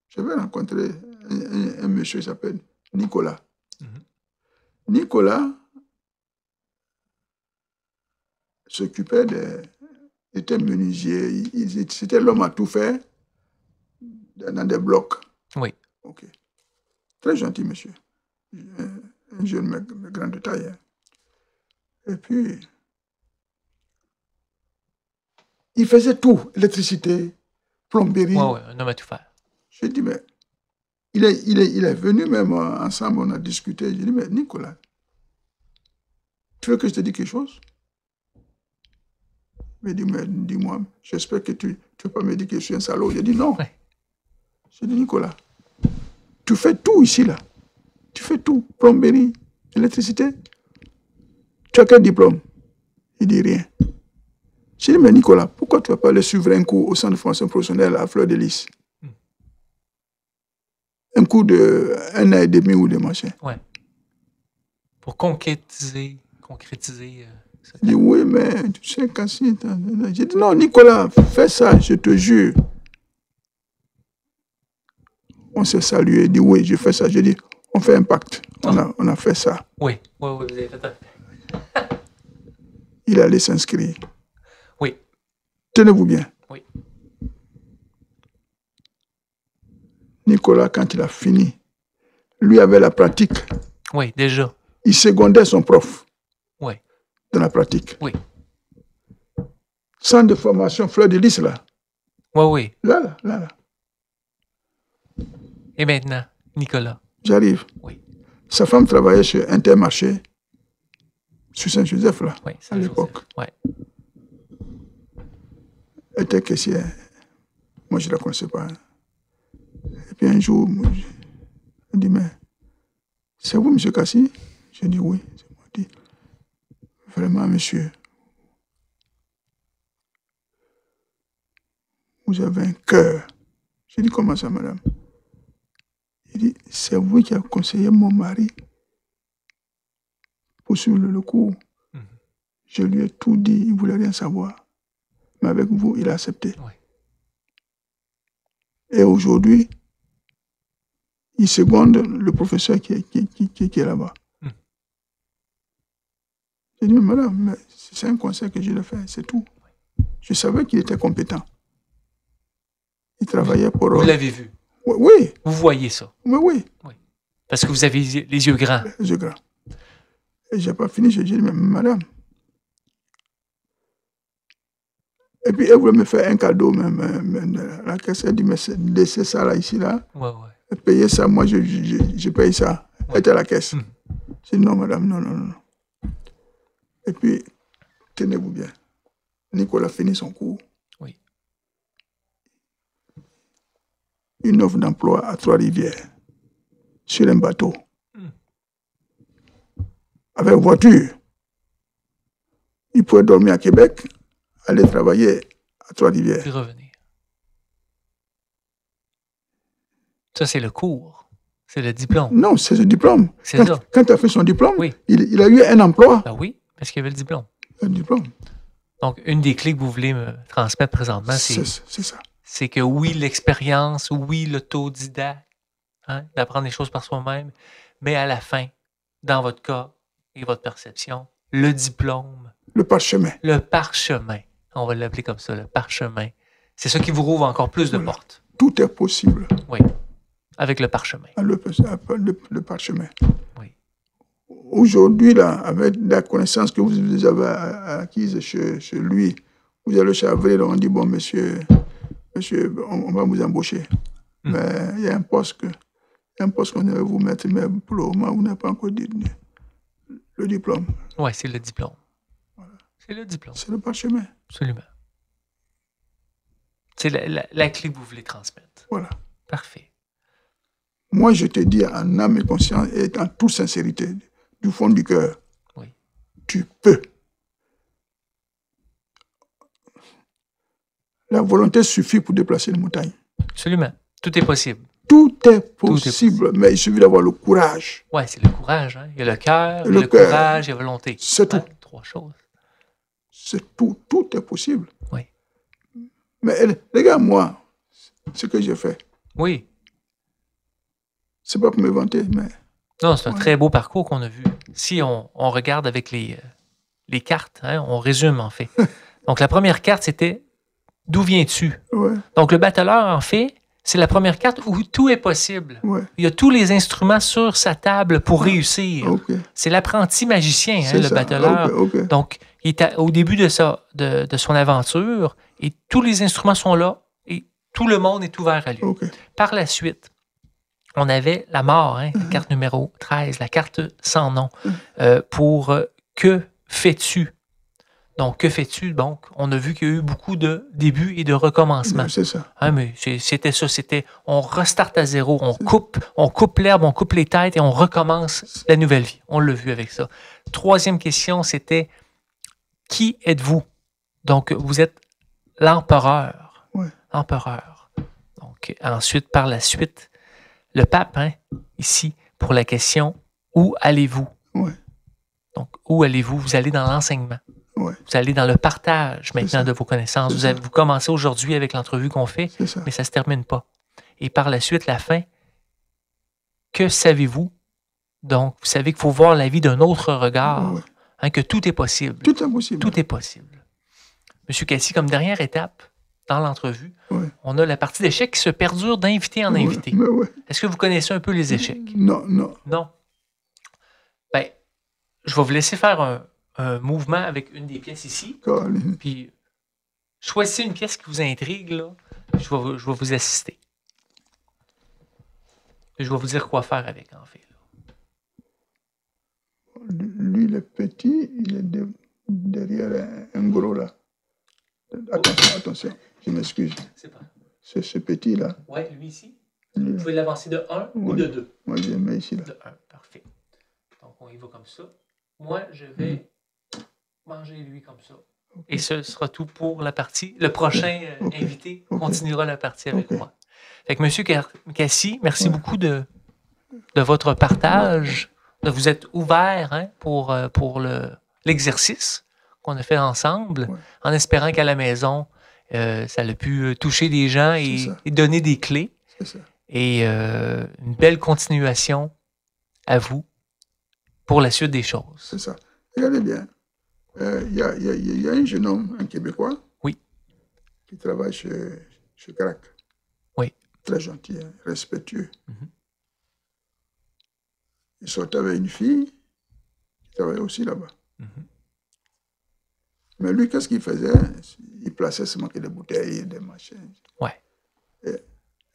j'avais rencontré un monsieur qui s'appelle Nicolas. Nicolas s'occupait il était menuisier. C'était l'homme à tout faire dans des blocs. Oui. OK. Très gentil, monsieur. Un jeune mec de grande taille. Hein. Et puis, il faisait tout. Électricité, plomberie. Ouais, un homme à tout faire. J'ai dit, mais il est venu même ensemble, on a discuté. J'ai dit, mais Nicolas, tu veux que je te dise quelque chose? Il m'a dit, mais dis-moi, j'espère que tu ne vas pas me dire que je suis un salaud. J'ai dit, non. Ouais. J'ai dit, Nicolas, tu fais tout ici, là. Tu fais tout. Plomberie, électricité. Tu as quel diplôme? Il dit rien. J'ai dit, mais Nicolas, pourquoi tu ne vas pas aller suivre un cours au centre de formation professionnelle à Fleur de Lys? Un cours de 1 an et demi ou de machin. Ouais. Pour concrétiser. Il dit, oui, mais tu sais, Cassie. J'ai dit, non, Nicolas, fais ça, je te jure. On s'est salué, il dit, oui, je fais ça. J'ai dit, on fait un pacte. On a fait ça. Oui, vous avez fait ça. Il allait s'inscrire. Oui. Tenez-vous bien. Oui. Nicolas, quand il a fini, lui avait la pratique. Oui, déjà. Il secondait son prof. Oui. Dans la pratique. Oui. Centre de formation Fleur de Lys, là. Oui. Là. Et maintenant, Nicolas? J'arrive. Oui. Sa femme travaillait chez Intermarché, sur Saint-Joseph, là, oui, à l'époque. Oui. Elle était caissière. Moi, je ne la connaissais pas. Et puis un jour, elle dit, mais c'est vous, M. Cassie? J'ai dit, oui. Elle dit, vraiment, monsieur, vous avez un cœur. J'ai dit, comment ça, madame? Il dit, c'est vous qui avez conseillé mon mari pour suivre le cours. Je lui ai tout dit, il ne voulait rien savoir. Mais avec vous, il a accepté. Oui. Et aujourd'hui, il seconde le professeur qui est là-bas. J'ai dit, mais madame, c'est un conseil que je lui ai fait, c'est tout. Je savais qu'il était compétent. Il travaillait pour... Vous l'avez vu? Oui. Vous voyez ça? Oui. Parce que vous avez les yeux grands. Les yeux grands. Et je n'ai pas fini, j'ai dit, mais madame. Et puis, elle voulait me faire un cadeau, même la caisse, elle dit, mais laissez ça là, ici, là. Ouais. Payez ça, moi, je paye ça. Elle était à la caisse. J'ai dit, non, madame, non. Et puis, tenez-vous bien. Nicolas finit son cours. Oui. Une offre d'emploi à Trois-Rivières, sur un bateau. Avec voiture. Il pouvait dormir à Québec, aller travailler à Trois-Rivières. Puis revenir. Ça, c'est le cours. C'est le diplôme. Non, c'est le diplôme. C'est ça. Quand tu as fait son diplôme, oui. il a eu un emploi. Ben oui, parce qu'il y avait le diplôme. Un diplôme. Donc, une des clés que vous voulez me transmettre présentement, c'est ça. C'est que oui, l'expérience, oui, l'autodidacte, d'apprendre les choses par soi-même, mais à la fin, dans votre cas et votre perception, le diplôme. Le parchemin. Le parchemin. On va l'appeler comme ça, le parchemin. C'est ça qui vous rouvre encore plus de portes. Tout est possible. Oui. Avec le parchemin. Le parchemin. Oui. Aujourd'hui, là, avec la connaissance que vous avez acquise chez lui, vous allez chez Avril, on dit, bon, monsieur, on va vous embaucher. Mais il y a un poste qu'on devrait vous mettre, mais pour le moment, vous n'avez pas encore dit le diplôme. Oui, c'est le diplôme. Voilà. C'est le diplôme. C'est le parchemin. Absolument. C'est la clé que vous voulez transmettre. Voilà. Parfait. Moi, je te dis en âme et conscience et en toute sincérité, du fond du cœur, oui. Tu peux. La volonté suffit pour déplacer les montagnes. Absolument. Tout est possible. Tout est possible, mais il suffit d'avoir le courage. Oui, c'est le courage. Hein? Il y a le cœur, Le le cœur. courage et la volonté. C'est tout. Hein? 3 choses. C'est tout. Tout est possible. Oui. Mais les gars, moi, ce que j'ai fait, Oui. c'est pas pour me vanter, mais... Non, c'est un très beau parcours qu'on a vu. Si on regarde avec les cartes, hein, on résume en fait. Donc, la première carte, c'était « D'où viens-tu? » Ouais, Donc, le battleur, en fait, c'est la première carte où tout est possible. ouais. Il y a tous les instruments sur sa table pour réussir. OK. C'est l'apprenti magicien, hein, C'est le ça. battleur. OK. Donc, il est au début de son aventure et tous les instruments sont là et tout le monde est ouvert à lui. OK. Par la suite, on avait la mort, hein, la carte numéro 13, la carte sans nom, pour que fais-tu? Donc, que fais-tu? Donc, on a vu qu'il y a eu beaucoup de débuts et de recommencements. C'est ça. Hein, mais c'était ça, c'était on restarte à zéro, on coupe l'herbe, on coupe les têtes et on recommence la nouvelle vie. On l'a vu avec ça. Troisième question, c'était qui êtes-vous? Donc, vous êtes l'empereur. Ouais. L'empereur. Donc, ensuite, par la suite, le pape, hein, ici, pour la question où allez-vous? Ouais. Donc, où allez-vous? Vous allez dans l'enseignement. Ouais. Vous allez dans le partage maintenant de vos connaissances. Vous commencez aujourd'hui avec l'entrevue qu'on fait, mais ça ne se termine pas. Et par la suite, la fin, que savez-vous? Donc, vous savez qu'il faut voir la vie d'un autre regard, hein, que tout est possible. Tout est possible. Tout est possible. Monsieur Cassi, comme dernière étape dans l'entrevue, on a la partie d'échecs qui se perdure d'invité en invité. Est-ce que vous connaissez un peu les échecs? Non. Non. Ben, je vais vous laisser faire un mouvement avec une des pièces ici. Puis, choisissez une pièce qui vous intrigue, là. Je vais vous assister. Je vais vous dire quoi faire avec, en fait. Lui, il est petit, il est derrière un gros, là. Attention, je m'excuse. C'est pas. C'est ce petit-là. Oui, lui ici. Vous pouvez l'avancer de 1 ou de 2. Moi, je le mets ici, là. De 1, parfait. Donc, on y va comme ça. Moi, je vais manger lui comme ça. Et ce sera tout pour la partie. Le prochain invité continuera la partie avec moi. Fait que, Monsieur Cassi, merci beaucoup de votre partage. De vous être ouvert, hein, pour l'exercice qu'on a fait ensemble, en espérant qu'à la maison, ça a pu toucher des gens et donner des clés. C'est ça. Et une belle continuation à vous pour la suite des choses. C'est ça. Regardez bien. Il y a un jeune homme, un Québécois, qui travaille chez Crac. Oui. Très gentil, hein, respectueux. Il sortait avec une fille qui travaillait aussi là-bas. Mais lui, qu'est-ce qu'il faisait? Il plaçait seulement que des bouteilles, des machins. Ouais. Et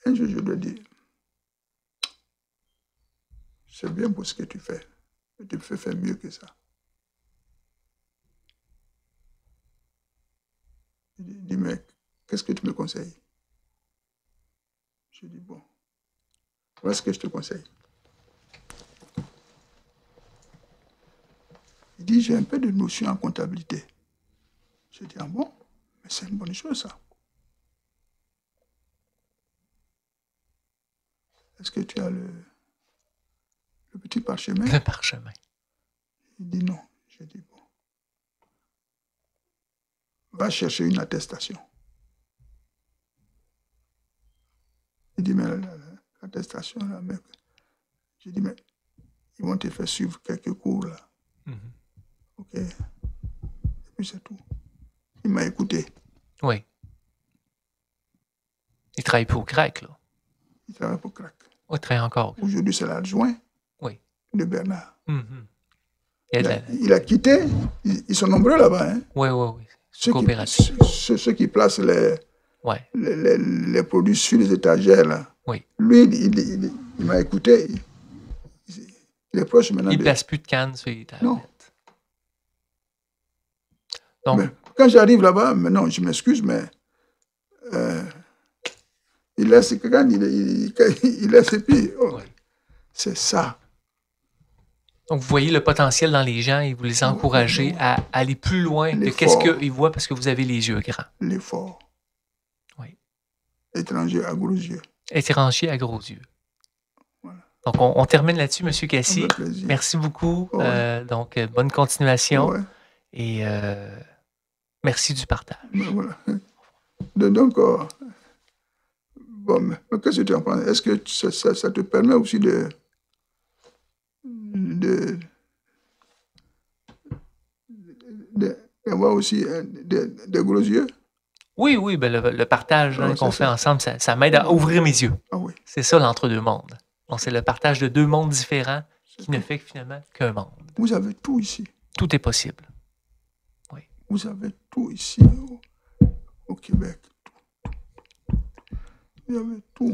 un jour, je lui ai dit, c'est bien pour ce que tu fais, mais tu peux faire mieux que ça. Il dit, mais qu'est-ce que tu me conseilles? Je dis, bon, voilà ce que je te conseille. Il dit, j'ai un peu de notion en comptabilité. Je dis, ah bon, mais c'est une bonne chose, ça. Est-ce que tu as le petit parchemin? Le parchemin. Il dit non. Je dis, bon. Va chercher une attestation. Il dit, mais l'attestation, là, mec. Je dis, mais ils vont te faire suivre quelques cours, là. OK. Et puis c'est tout. Il m'a écouté. Oui. Il travaille pour Crac, là. Il travaille pour Crac. Oui, il travaille encore. Aujourd'hui, c'est l'adjoint de Bernard. Il a quitté. Ils sont nombreux là-bas. Hein? Oui. Coopératif. Ceux qui placent les produits sur les étagères, là. Oui. Lui, il m'a écouté. Il est proche maintenant. Il ne place plus de cannes sur les étagères. Non. Donc, mais quand j'arrive là-bas, maintenant, je m'excuse, mais il laisse quelqu'un, il laisse et puis, c'est ça. Donc, vous voyez le potentiel dans les gens et vous les encouragez à aller plus loin que qu'est-ce qu'ils voient parce que vous avez les yeux grands. L'effort. Oui. Étranger à gros yeux. étranger à gros yeux. Voilà. Donc, on termine là-dessus, M. Cassi. Avec plaisir. Merci beaucoup. Ouais. Donc, bonne continuation. Ouais. Et merci du partage. Voilà. Donc, bon, mais qu'est-ce que tu en penses? Est-ce que ça te permet aussi d'avoir aussi des gros yeux? Oui, oui, ben le partage qu'on fait ensemble, ça m'aide à ouvrir mes yeux. Ah oui. C'est ça l'entre-deux mondes. Donc, c'est le partage de deux mondes différents qui ne fait finalement qu'un monde. Vous avez tout ici. Tout est possible. Oui. Vous avez tout ici au Québec. Vous avez tout.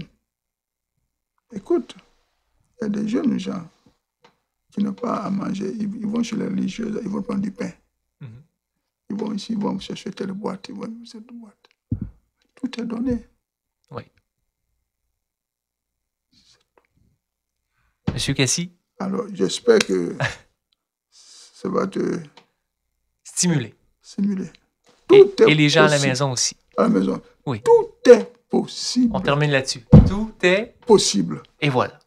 Écoute, il y a des jeunes gens qui n'ont pas à manger. Ils vont chez les religieuses, ils vont prendre du pain. Mm-hmm. Ils vont ici, ils vont chercher telle boîte, ils vont cette boîte. Tout est donné. Oui. Monsieur Cassi? Alors, j'espère que ça va te stimuler. Tout et les gens possible. À la maison aussi. À la maison. Oui. Tout est possible. On termine là-dessus. Tout est possible. Et voilà.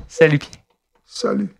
Salut Pierre. Salut.